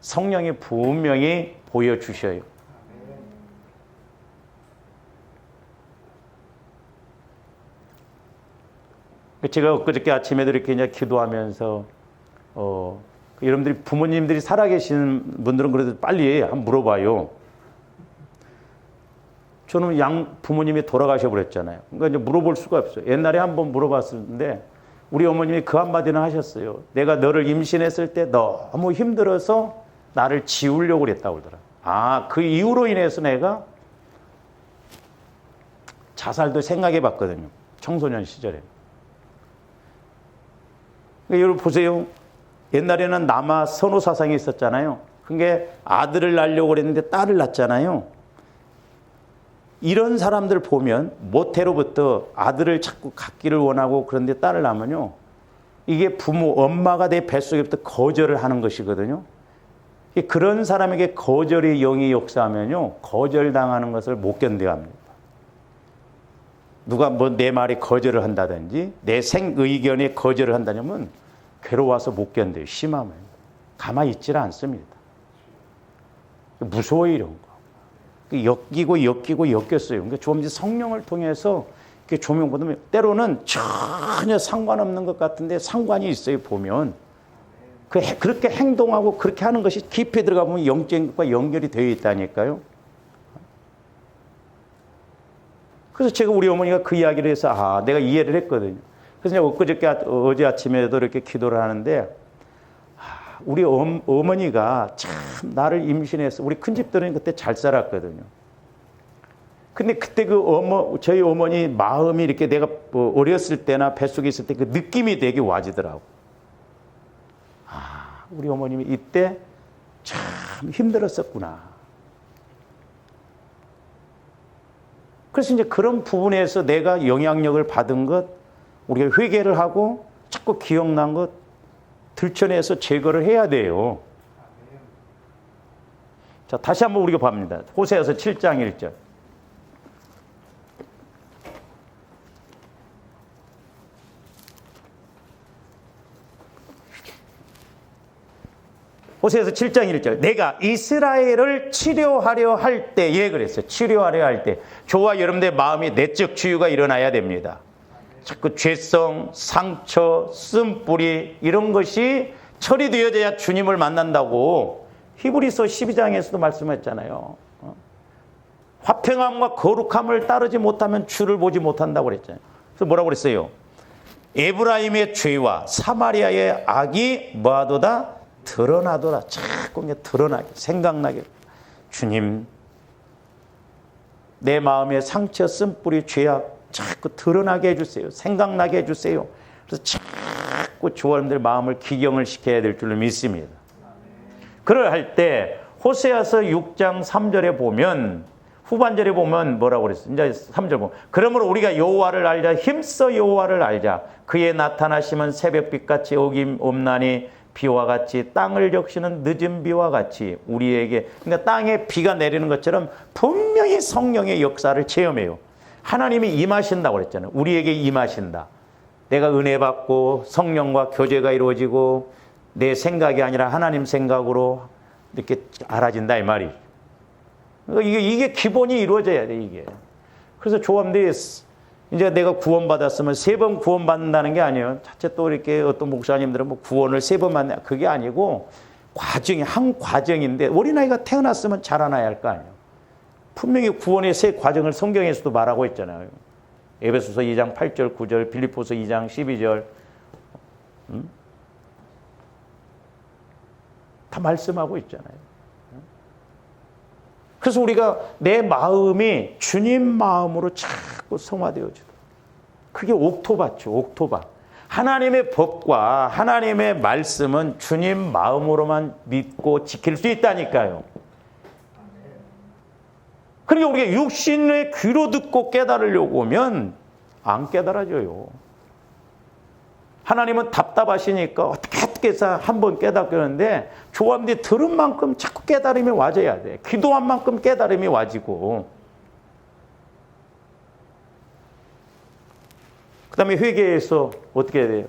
A: 성령이 분명히 보여주셔요. 제가 엊그저께 아침에도 이렇게 이제 기도하면서 여러분들이 부모님들이 살아계신 분들은 그래도 빨리 한번 물어봐요. 저는 양 부모님이 돌아가셔 버렸잖아요. 그러니까 이제 물어볼 수가 없어요. 옛날에 한번 물어봤었는데 우리 어머님이 그 한마디는 하셨어요. 내가 너를 임신했을 때 너무 힘들어서 나를 지우려고 그랬다고 그러더라. 아, 그 이유로 인해서 내가 자살도 생각해 봤거든요. 청소년 시절에. 그러니까 여러분 보세요. 옛날에는 남아 선호 사상이 있었잖아요. 그게 아들을 낳으려고 그랬는데 딸을 낳잖아요. 이런 사람들 보면 모태로부터 아들을 자꾸 갖기를 원하고 그런데 딸을 낳으면요. 이게 부모, 엄마가 내 뱃속에부터 거절을 하는 것이거든요. 그런 사람에게 거절의 영이 역사하면요. 거절당하는 것을 못 견뎌야 합니다. 누가 뭐 내 말에 거절을 한다든지 내 생의견에 거절을 한다면 괴로워서 못 견뎌요. 심하면. 가만히 있질 않습니다. 무서워요, 이런 거. 엮이고 엮였어요. 그러니까 좀 이제 성령을 통해서 이렇게 조명 보면 때로는 전혀 상관없는 것 같은데 상관이 있어요, 보면. 그렇게 행동하고 그렇게 하는 것이 깊이 들어가 보면 영적인 것과 연결이 되어 있다니까요. 그래서 제가 우리 어머니가 그 이야기를 해서 내가 이해를 했거든요. 그래서 어제 아침에도 이렇게 기도를 하는데 우리 어머니가 참 나를 임신해서 우리 큰집들은 그때 잘 살았거든요. 근데 그때 저희 어머니 마음이 이렇게 내가 어렸을 때나 뱃속에 있을 때 그 느낌이 되게 와지더라고. 우리 어머님이 이때 참 힘들었었구나. 그래서 이제 그런 부분에서 내가 영향력을 받은 것, 우리가 회개를 하고 자꾸 기억난 것 들춰내서 제거를 해야 돼요. 자, 다시 한번 우리가 봅니다. 호세아서 7장 1절. 호세아서 7장 1절. 내가 이스라엘을 치료하려 할 때에 그랬어요. 치료하려 할 때. 저와 여러분들의 마음이 내적 치유가 일어나야 됩니다. 자꾸 죄성, 상처, 쓴뿌리 이런 것이 처리되어져야 주님을 만난다고 히브리서 12장에서도 말씀했잖아요. 화평함과 거룩함을 따르지 못하면 주를 보지 못한다고 그랬잖아요. 그래서 뭐라고 그랬어요? 에브라임의 죄와 사마리아의 악이 뭐하도다? 드러나더라. 자꾸 드러나게, 생각나게. 주님, 내 마음에 상처, 쓴뿌리, 죄악 자꾸 드러나게 해주세요. 생각나게 해주세요. 그래서 자꾸 주원들 마음을 기경을 시켜야 될 줄로 믿습니다. 그럴 할 때 호세아서 6장 3절에 보면 후반절에 보면 뭐라고 그랬어요? 이제 3절 보면 그러므로 우리가 여호와를 알자. 힘써 여호와를 알자. 그의 나타나심은 새벽빛같이 어김없나니 비와 같이 땅을 적시는 늦은 비와 같이 우리에게 그러니까 땅에 비가 내리는 것처럼 분명히 성령의 역사를 체험해요. 하나님이 임하신다고 그랬잖아요. 우리에게 임하신다. 내가 은혜 받고 성령과 교제가 이루어지고 내 생각이 아니라 하나님 생각으로 이렇게 알아진다 이 말이. 이게 기본이 이루어져야 돼 이게. 그래서 조합들이 이제 내가 구원받았으면 3번 구원받는다는 게 아니에요. 자체 또 이렇게 어떤 목사님들은 뭐 구원을 3번 받냐 그게 아니고 과정이 한 과정인데 어린아이가 태어났으면 자라나야 할 거 아니에요. 분명히 구원의 세 과정을 성경에서도 말하고 있잖아요. 에베소서 2장 8절, 9절, 빌립보서 2장 12절. 다 말씀하고 있잖아요. 그래서 우리가 내 마음이 주님 마음으로 자꾸 성화되어지고, 그게 옥토바죠, 옥토바. 하나님의 법과 하나님의 말씀은 주님 마음으로만 믿고 지킬 수 있다니까요. 그러니까 우리가 육신의 귀로 듣고 깨달으려고 하면 안 깨달아져요. 하나님은 답답하시니까 어떻게 해서 한번 깨닫겠는데, 조합들이 들은 만큼 자꾸 깨달음이 와져야 돼. 기도한 만큼 깨달음이 와지고. 그 다음에 회개에서 어떻게 해야 돼요?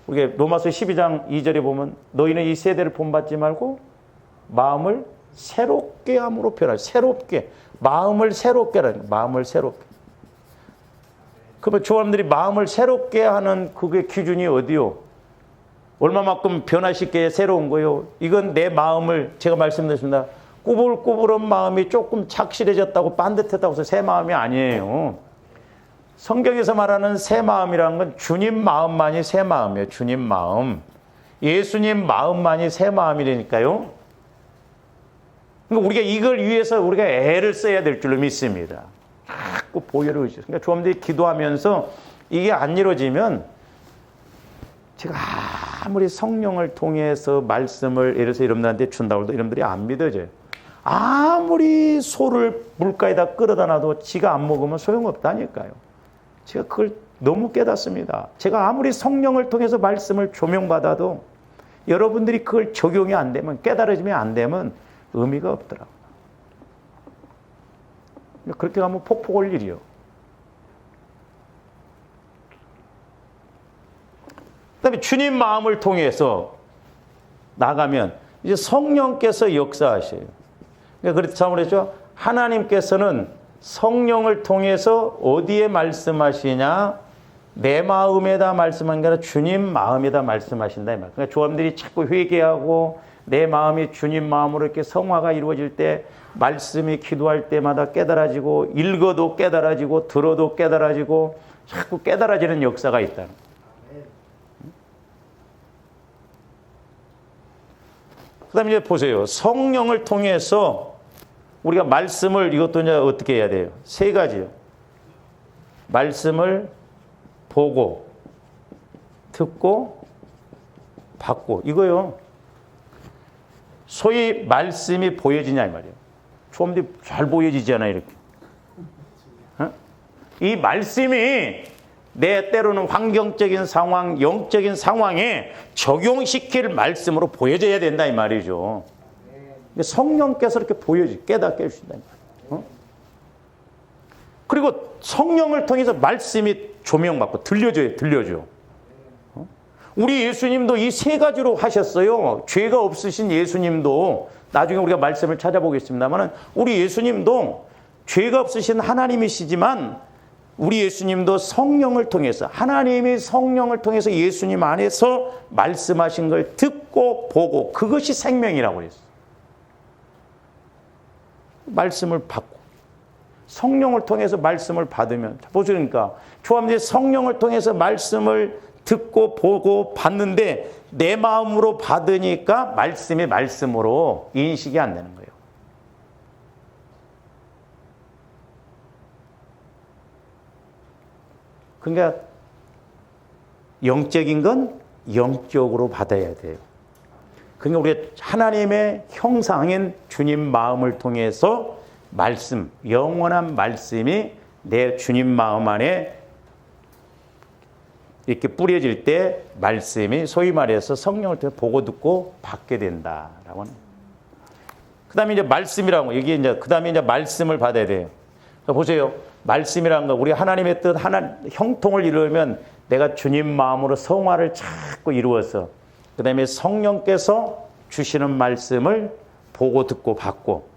A: 우리가 로마서 12장 2절에 보면 너희는 이 세대를 본받지 말고 마음을 새롭게 함으로 변하지. 새롭게. 마음을 새롭게 하라는 거예요. 마음을 새롭게. 그러면 조합들이 마음을 새롭게 하는 그게 기준이 어디요? 얼마만큼 변화시켜야 새로운 거요? 이건 내 마음을, 제가 말씀드렸습니다. 꾸불꾸불한 마음이 조금 착실해졌다고 반듯했다고 해서 새 마음이 아니에요. 성경에서 말하는 새 마음이라는 건 주님 마음만이 새 마음이에요. 주님 마음. 예수님 마음만이 새 마음이라니까요. 그러니까 우리가 이걸 위해서 우리가 애를 써야 될 줄로 믿습니다. 자꾸 보혈을 의지해서. 그러니까 조합들이 기도하면서 이게 안 이루어지면, 제가 아무리 성령을 통해서 말씀을 예를 들어서 여러분들한테 준다고 해도 여러분들이 안 믿어져요. 아무리 소를 물가에다 끌어다 놔도 지가 안 먹으면 소용없다니까요. 제가 그걸 너무 깨닫습니다. 제가 아무리 성령을 통해서 말씀을 조명받아도 여러분들이 그걸 적용이 안 되면, 깨달아지면 안 되면 의미가 없더라고요. 그렇게 가면 폭포 올 일이요. 그 다음에 주님 마음을 통해서 나가면 이제 성령께서 역사하셔요. 그러니까 그래서 그랬죠. 하나님께서는 성령을 통해서 어디에 말씀하시냐? 내 마음에다 말씀하는 게 아니라 주님 마음에다 말씀하신다 이 말. 그러니까 조합들이 자꾸 회개하고 내 마음이 주님 마음으로 이렇게 성화가 이루어질 때, 말씀이 기도할 때마다 깨달아지고, 읽어도 깨달아지고, 들어도 깨달아지고, 자꾸 깨달아지는 역사가 있다는 거예요. 그 다음에 이제 보세요. 성령을 통해서 우리가 말씀을, 이것도 이제 어떻게 해야 돼요? 세 가지요. 말씀을 보고, 듣고, 받고. 이거요. 소위 말씀이 보여지냐 이 말이에요. 좀 잘 보여지잖아요, 이렇게. 어? 이 말씀이 내 때로는 환경적인 상황, 영적인 상황에 적용시킬 말씀으로 보여져야 된다 이 말이죠. 성령께서 이렇게 깨닫게 해주신다 이 말이에요. 그리고 성령을 통해서 말씀이 조명받고 들려줘요. 우리 예수님도 이 세 가지로 하셨어요. 죄가 없으신 예수님도, 나중에 우리가 말씀을 찾아보겠습니다만, 우리 예수님도 죄가 없으신 하나님이시지만, 우리 예수님도 성령을 통해서, 하나님이 성령을 통해서 예수님 안에서 말씀하신 걸 듣고 보고, 그것이 생명이라고 했어요. 말씀을 받고, 성령을 통해서 말씀을 받으면, 보시니까 조합들이 성령을 통해서 말씀을 듣고 보고 받는데 내 마음으로 받으니까 말씀이 말씀으로 인식이 안 되는 거예요. 그러니까 영적인 건 영적으로 받아야 돼요. 그러니까 우리가 하나님의 형상인 주님 마음을 통해서 말씀, 영원한 말씀이 내 주님 마음 안에 이렇게 뿌려질 때 말씀이 소위 말해서 성령을 통해 보고 듣고 받게 된다라고 하는. 그다음에 이제 말씀이라고 여기 이제 그다음에 이제 말씀을 받아야 돼요. 그러니까 보세요. 말씀이라는 거 우리 하나님의 뜻 형통을 이루면 내가 주님 마음으로 성화를 자꾸 이루어서 그다음에 성령께서 주시는 말씀을 보고 듣고 받고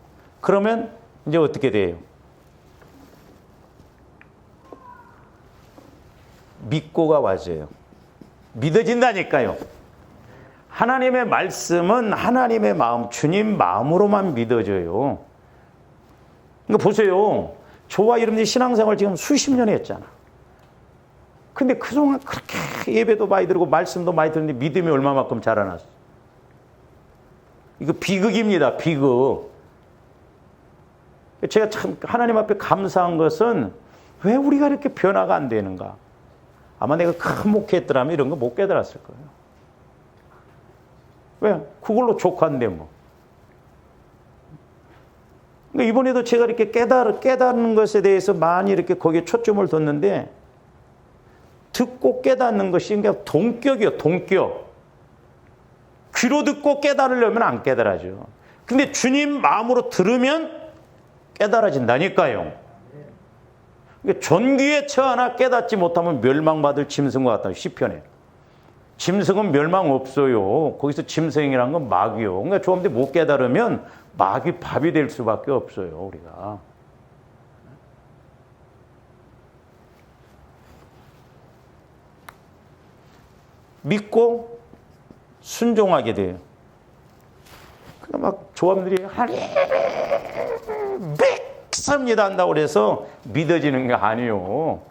A: 그러면 이제 어떻게 돼요? 믿고가 와져요. 믿어진다니까요. 하나님의 말씀은 하나님의 마음, 주님 마음으로만 믿어져요. 그러니까 보세요. 저와 여러분들이 신앙생활 지금 수십 년 했잖아. 근데 그동안 그렇게 예배도 많이 들고 말씀도 많이 듣는데 믿음이 얼마만큼 자라났어. 이거 비극입니다. 비극. 제가 참 하나님 앞에 감사한 것은 왜 우리가 이렇게 변화가 안 되는가. 아마 내가 큰 목회했더라면 이런 거 못 깨달았을 거예요. 왜? 그걸로 족한데 뭐. 그러니까 이번에도 제가 이렇게 깨닫는 것에 대해서 많이 이렇게 거기에 초점을 뒀는데 듣고 깨닫는 것이 그냥 동격이요, 동격. 귀로 듣고 깨달으려면 안 깨달아져. 근데 주님 마음으로 들으면 깨달아진다니까요. 그러니까 전기에 처하나 깨닫지 못하면 멸망받을 짐승과 같다. 시편에. 짐승은 멸망 없어요. 거기서 짐승이란 건 마귀요. 그러니까 조금도 못 깨달으면 마귀 밥이 될 수밖에 없어요, 우리가. 믿고 순종하게 돼요. 그러니까 막 조합들이 믿습니다 한다고 그래서 믿어지는 게 아니에요.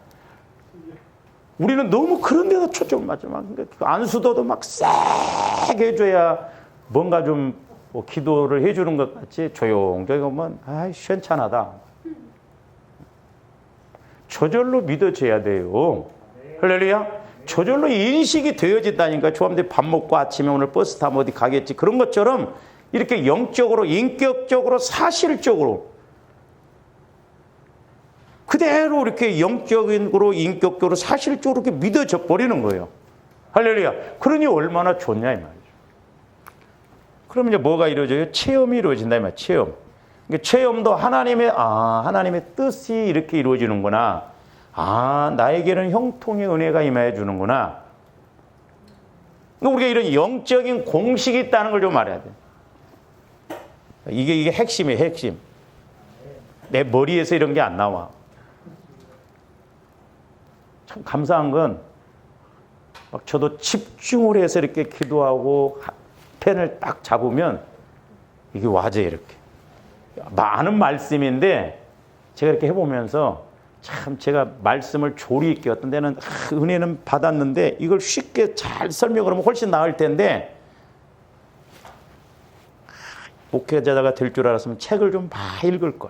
A: 우리는 너무 그런 데다 초점을 맞죠. 막 안수도도 막 세게 해줘야 뭔가 좀 뭐 기도를 해주는 것 같이 조용조용 하면 아이 시원찮하다. 저절로 믿어져야 돼요. 할렐루야. 저절로 인식이 되어진다니까. 조합들이 밥 먹고 아침에 오늘 버스 타면 어디 가겠지. 그런 것처럼 이렇게 영적으로, 인격적으로, 사실적으로 그대로 이렇게 영적으로, 인격적으로, 사실적으로 이렇게 믿어져 버리는 거예요. 할렐루야. 그러니 얼마나 좋냐 이 말이죠. 그럼 이제 뭐가 이루어져요? 체험이 이루어진다 이 말이에요. 체험. 그러니까 체험도 하나님의 뜻이 이렇게 이루어지는구나. 나에게는 형통의 은혜가 임하여 주는구나. 우리가 이런 영적인 공식이 있다는 걸 좀 알아야 돼. 이게 핵심이에요, 핵심. 내 머리에서 이런 게 안 나와. 참 감사한 건, 막 저도 집중을 해서 이렇게 기도하고 펜을 딱 잡으면 이게 와져요, 이렇게. 많은 말씀인데 제가 이렇게 해보면서 참 제가 말씀을 조리 있게 어떤 데는 은혜는 받았는데 이걸 쉽게 잘 설명을 하면 훨씬 나을 텐데 목회자가 될 줄 알았으면 책을 좀 많이 읽을 걸.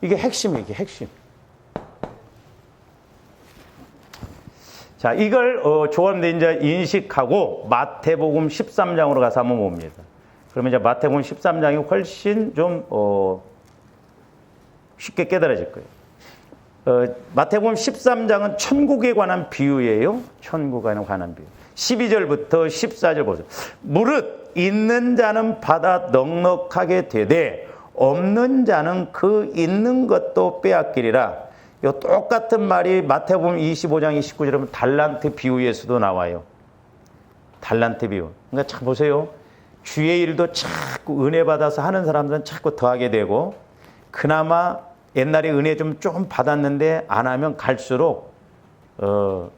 A: 이게 핵심이에요, 이게 핵심. 자, 이걸 조합된 이제 인식하고 마태복음 13장으로 가서 한번 봅니다. 그러면 이제 마태복음 13장이 훨씬 좀 쉽게 깨달아질 거예요. 마태복음 13장은 천국에 관한 비유예요. 천국에 관한 비유. 12절부터 14절 보세요. 무릇 있는 자는 받아 넉넉하게 되되 없는 자는 그 있는 것도 빼앗기리라. 이 똑같은 말이 마태복음 25장 29절에 보면 달란트 비유에서도 나와요. 달란트 비유. 그러니까 참 보세요. 주의 일도 자꾸 은혜 받아서 하는 사람들은 자꾸 더하게 되고 그나마 옛날에 은혜 좀 받았는데 안 하면 갈수록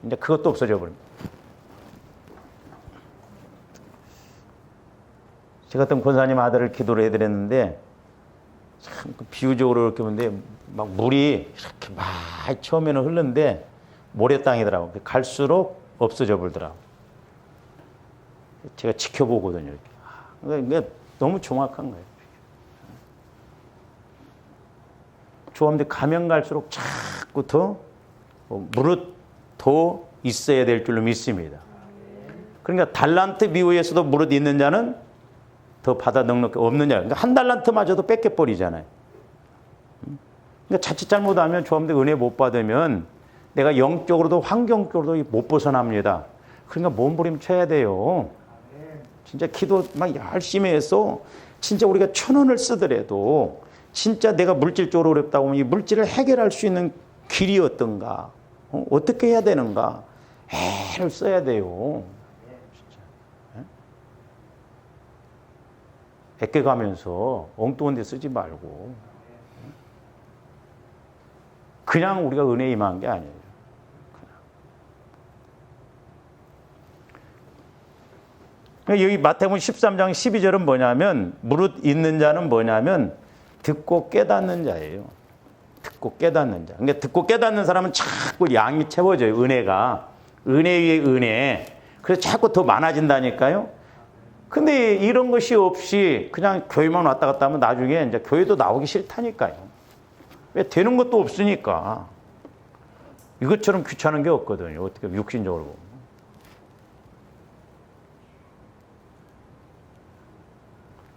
A: 이제 그것도 없어져 버립니다. 저 같은 권사님 아들을 기도를 해드렸는데 참 비유적으로 이렇게 보는데 막 물이 이렇게 막 처음에는 흐르는데 모래땅이더라고. 갈수록 없어져 버리더라고. 제가 지켜보거든요. 이렇게. 그러니까 너무 정확한 거예요. 조합인데 가면 갈수록 자꾸 더 무릇 더 있어야 될 줄로 믿습니다. 그러니까 달란트 비유에서도 무릇 있는 자는 더 받아 넉넉히 없는 자. 그러니까 한 달란트마저도 뺏겨버리잖아요. 그러니까 자칫 잘못하면 조합인데 은혜 못 받으면 내가 영적으로도 환경적으로도 못 벗어납니다. 그러니까 몸부림쳐야 돼요. 진짜 기도 막 열심히 해서 진짜 우리가 1,000원을 쓰더라도 진짜 내가 물질적으로 어렵다고 하면 이 물질을 해결할 수 있는 길이 어떤가, 어떻게 해야 되는가 애를 써야 돼요. 진짜. 애껴가면서 엉뚱한 데 쓰지 말고 그냥 우리가 은혜에 임한 게 아니에요. 여기 마태복음 13장 12절은 뭐냐면 무릇 있는 자는 뭐냐면 듣고 깨닫는 자예요. 듣고 깨닫는 자. 그러니까 듣고 깨닫는 사람은 자꾸 양이 채워져요. 은혜가. 은혜 위에 은혜. 그래서 자꾸 더 많아진다니까요. 근데 이런 것이 없이 그냥 교회만 왔다 갔다 하면 나중에 이제 교회도 나오기 싫다니까요. 왜 되는 것도 없으니까. 이것처럼 귀찮은 게 없거든요. 어떻게 육신적으로 보면.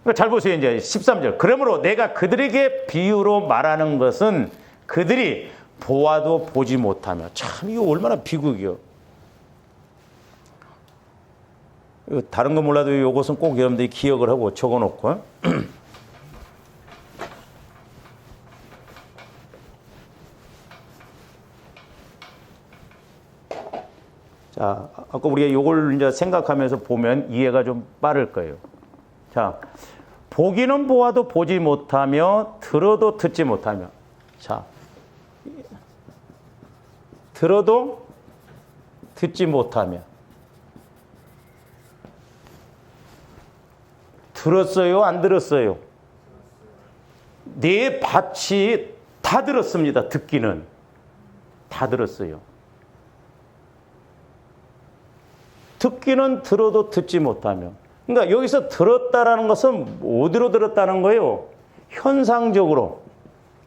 A: 그러니까 잘 보세요. 이제 13절. 그러므로 내가 그들에게 비유로 말하는 것은 그들이 보아도 보지 못하며. 참 이거 얼마나 비극이요. 다른 거 몰라도 이것은 꼭 여러분들이 기억을 하고 적어놓고. 자, 아까 우리가 이걸 이제 생각하면서 보면 이해가 좀 빠를 거예요. 자, 보기는 보아도 보지 못하며 들어도 듣지 못하며. 자, 들어도 듣지 못하며. 들었어요? 안 들었어요? 네 밭이 다 들었습니다. 듣기는. 다 들었어요. 듣기는 들어도 듣지 못하며. 그러니까 여기서 들었다라는 것은 어디로 들었다는 거예요? 현상적으로.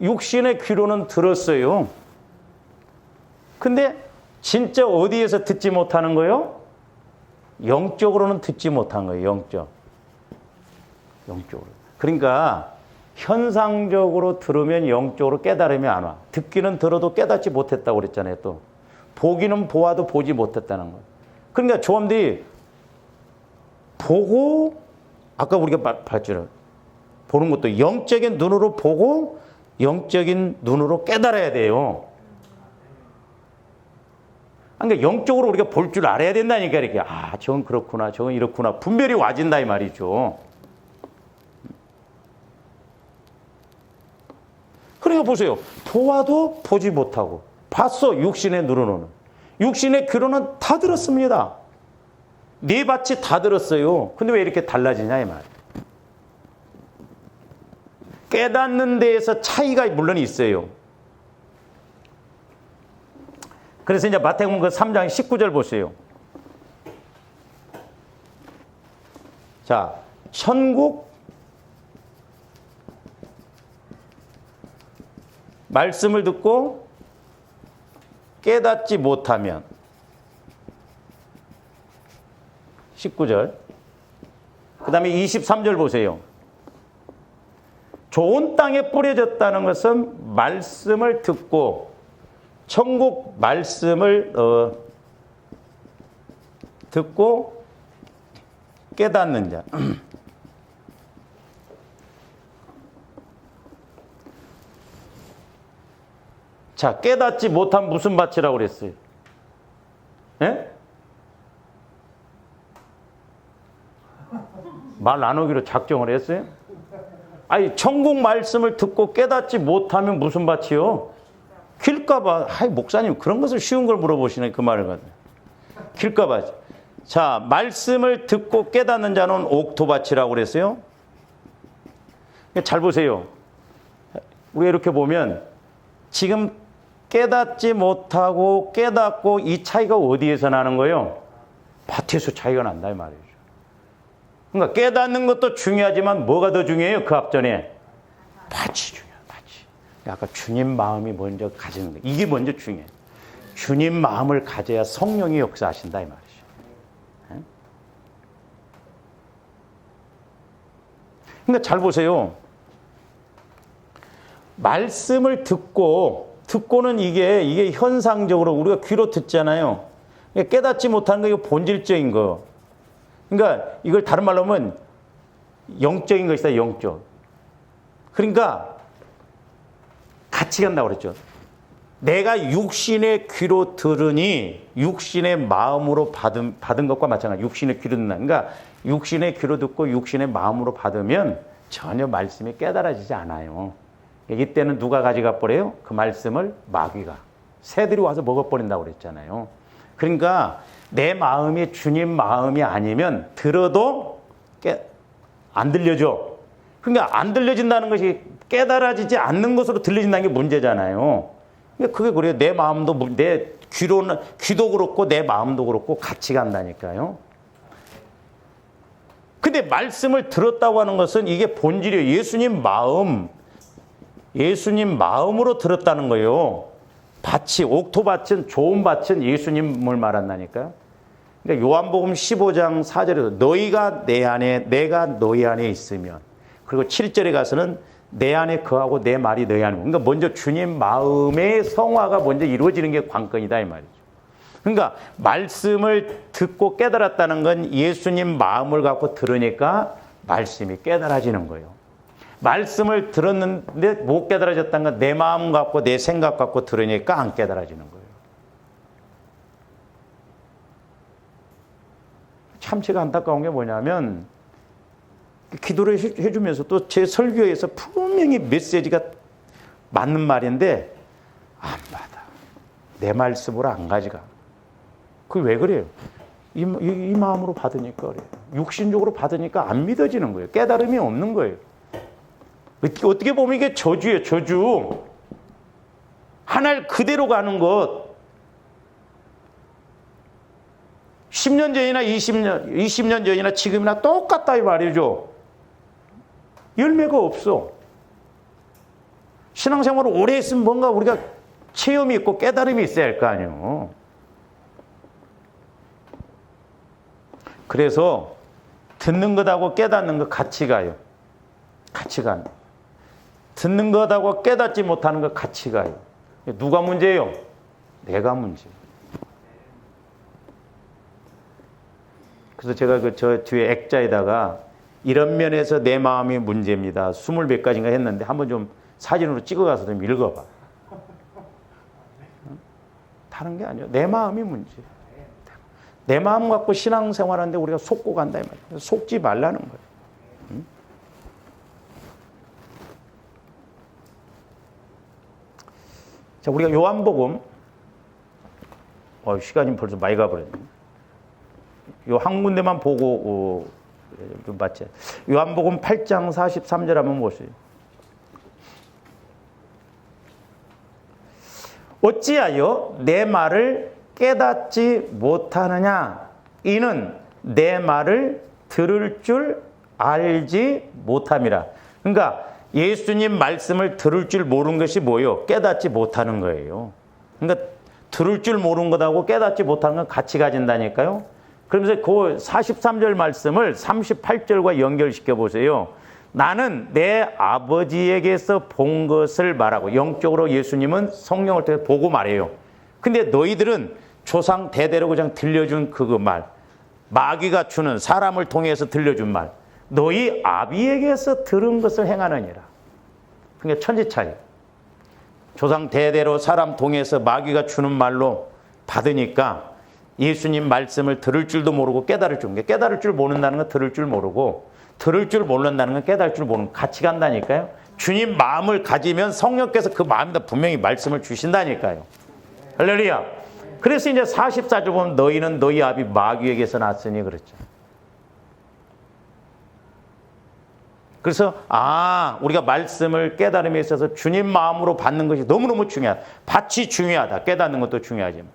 A: 육신의 귀로는 들었어요. 근데 진짜 어디에서 듣지 못하는 거예요? 영적으로는 듣지 못한 거예요. 영적으로. 그러니까 현상적으로 들으면 영적으로 깨달음이 안 와. 듣기는 들어도 깨닫지 못했다고 그랬잖아요. 또 보기는 보아도 보지 못했다는 거예요. 그러니까 조함들이 보고, 아까 우리가 봤잖아요. 보는 것도 영적인 눈으로 보고 영적인 눈으로 깨달아야 돼요. 그러니까 영적으로 우리가 볼 줄 알아야 된다니까. 이렇게 아, 저건 그렇구나, 저건 이렇구나 분별이 와진다 이 말이죠. 그러니까 보세요. 보아도 보지 못하고 봤어. 육신의 눈으로는. 육신의 귀로는 다 들었습니다. 네 밭이 다 들었어요. 근데 왜 이렇게 달라지냐 이 말. 깨닫는 데에서 차이가 물론 있어요. 그래서 이제 마태복음 그 3장 19절 보세요. 자, 천국 말씀을 듣고 깨닫지 못하면 19절. 그 다음에 23절 보세요. 좋은 땅에 뿌려졌다는 것은 말씀을 듣고 천국 말씀을 듣고 깨닫는 자. 자, 깨닫지 못한 무슨 밭이라고 그랬어요? 예? 말 나누기로 작정을 했어요? 아니, 천국 말씀을 듣고 깨닫지 못하면 무슨 밭이요? 길가밭. 아이, 목사님, 그런 것을 쉬운 걸 물어보시네, 그 말을 가지고. 길가밭. 자, 말씀을 듣고 깨닫는 자는 옥토밭이라고 그랬어요? 잘 보세요. 우리가 이렇게 보면 지금 깨닫지 못하고 깨닫고 이 차이가 어디에서 나는 거예요? 밭에서 차이가 난다 이 말이죠. 그러니까 깨닫는 것도 중요하지만 뭐가 더 중요해요? 그 앞전에 밭이 중요해요. 밭이. 아까 주님 마음이 먼저 가지는 거예요. 이게 먼저 중요해요. 주님 마음을 가져야 성령이 역사하신다 이 말이죠. 그러니까 잘 보세요. 말씀을 듣고는 이게 현상적으로 우리가 귀로 듣잖아요. 깨닫지 못하는 거 이거 본질적인 거. 그러니까 이걸 다른 말로 하면 영적인 것이다, 영적. 그러니까 같이 간다고 그랬죠. 내가 육신의 귀로 들으니 육신의 마음으로 받은 것과 마찬가지. 육신의 귀로 듣는다. 그러니까 육신의 귀로 듣고 육신의 마음으로 받으면 전혀 말씀이 깨달아지지 않아요. 이때는 누가 가져가 버려요? 그 말씀을 마귀가. 새들이 와서 먹어버린다고 그랬잖아요. 그러니까 내 마음이 주님 마음이 아니면 들어도 안 들려져. 그러니까 안 들려진다는 것이 깨달아지지 않는 것으로 들려진다는 게 문제잖아요. 그러니까 그게 그래요. 내 마음도, 내 귀도 그렇고 내 마음도 그렇고 같이 간다니까요. 근데 말씀을 들었다고 하는 것은 이게 본질이에요. 예수님 마음으로 들었다는 거예요. 옥토밭은, 좋은 밭은 예수님을 말한다니까요. 그러니까 요한복음 15장 4절에서 너희가 내 안에, 내가 너희 안에 있으면, 그리고 7절에 가서는 내 안에 거하고 내 말이 너희 안에. 그러니까 먼저 주님 마음의 성화가 먼저 이루어지는 게 관건이다 이 말이죠. 그러니까 말씀을 듣고 깨달았다는 건 예수님 마음을 갖고 들으니까 말씀이 깨달아지는 거예요. 말씀을 들었는데 못 깨달아졌다는 건 내 마음 갖고 내 생각 갖고 들으니까 안 깨달아지는 거예요. 참 제가 안타까운 게 뭐냐면 기도를 해주면서 또 제 설교에서 분명히 메시지가 맞는 말인데 안 받아. 내 말씀으로 안 가져가. 그게 왜 그래요? 이 마음으로 받으니까 그래요. 육신적으로 받으니까 안 믿어지는 거예요. 깨달음이 없는 거예요. 어떻게 보면 이게 저주예요. 저주. 하나를 그대로 가는 것. 10년 전이나 20년 전이나 지금이나 똑같다 이 말이죠. 열매가 없어. 신앙생활을 오래 했으면 뭔가 우리가 체험이 있고 깨달음이 있어야 할 거 아니에요. 그래서 듣는 것하고 깨닫는 것 같이 가요. 같이 가는. 듣는 것하고 깨닫지 못하는 것 같이 가요. 누가 문제예요? 내가 문제. 그래서 제가 저 뒤에 액자에다가 이런 면에서 내 마음이 문제입니다. 20몇 가지인가 했는데 한번 좀 사진으로 찍어가서 좀 읽어봐. 다른 게 아니에요. 내 마음이 문제예요. 내 마음 갖고 신앙생활하는데 우리가 속고 간다 이 말이에요. 속지 말라는 거예요. 응? 자, 우리가 요한복음 시간이 벌써 많이 가버렸네. 요 한 군데만 보고 좀 봤지. 요한복음 8장 43절 한번 보세요. 어찌하여 내 말을 깨닫지 못하느냐? 이는 내 말을 들을 줄 알지 못함이라. 그러니까 예수님 말씀을 들을 줄 모르는 것이 뭐예요? 깨닫지 못하는 거예요. 그러니까 들을 줄 모르는 것하고 깨닫지 못하는 건 같이 가진다니까요. 그러면서 그 43절 말씀을 38절과 연결시켜 보세요. 나는 내 아버지에게서 본 것을 말하고, 영적으로 예수님은 성령을 통해 보고 말해요. 근데 너희들은 조상 대대로 그냥 들려준 그 말, 마귀가 주는, 사람을 통해서 들려준 말, 너희 아비에게서 들은 것을 행하느니라. 그러니까 천지 차이. 조상 대대로 사람 통해서 마귀가 주는 말로 받으니까 예수님 말씀을 들을 줄도 모르고 깨달을 줄. 깨달을 줄 모른다는 건 들을 줄 모르고, 들을 줄 모른다는 건 깨달을 줄 모르는, 같이 간다니까요. 주님 마음을 가지면 성령께서 그 마음에다 분명히 말씀을 주신다니까요. 할렐루야. 그래서 이제 44절 보면 너희는 너희 아비 마귀에게서 났으니 그랬죠. 그래서 우리가 말씀을 깨달음에 있어서 주님 마음으로 받는 것이 너무너무 중요하다. 밭이 중요하다. 깨닫는 것도 중요하지만.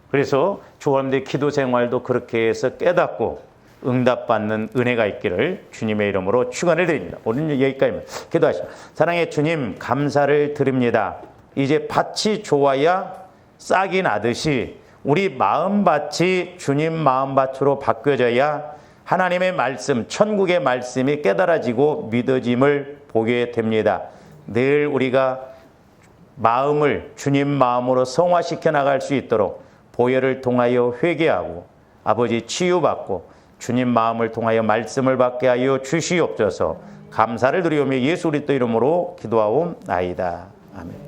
A: 그래서 조원들의 기도 생활도 그렇게 해서 깨닫고 응답받는 은혜가 있기를 주님의 이름으로 축원을 드립니다. 오늘 여기까지만 기도하시죠. 사랑의 주님, 감사를 드립니다. 이제 밭이 좋아야 싹이 나듯이 우리 마음밭이 주님 마음밭으로 바뀌어져야 하나님의 말씀, 천국의 말씀이 깨달아지고 믿어짐을 보게 됩니다. 늘 우리가 마음을 주님 마음으로 성화시켜 나갈 수 있도록 보혈을 통하여 회개하고 아버지 치유받고 주님 마음을 통하여 말씀을 받게 하여 주시옵소서. 감사를 드리오며 예수 그리스도 이름으로 기도하옵나이다. 아멘.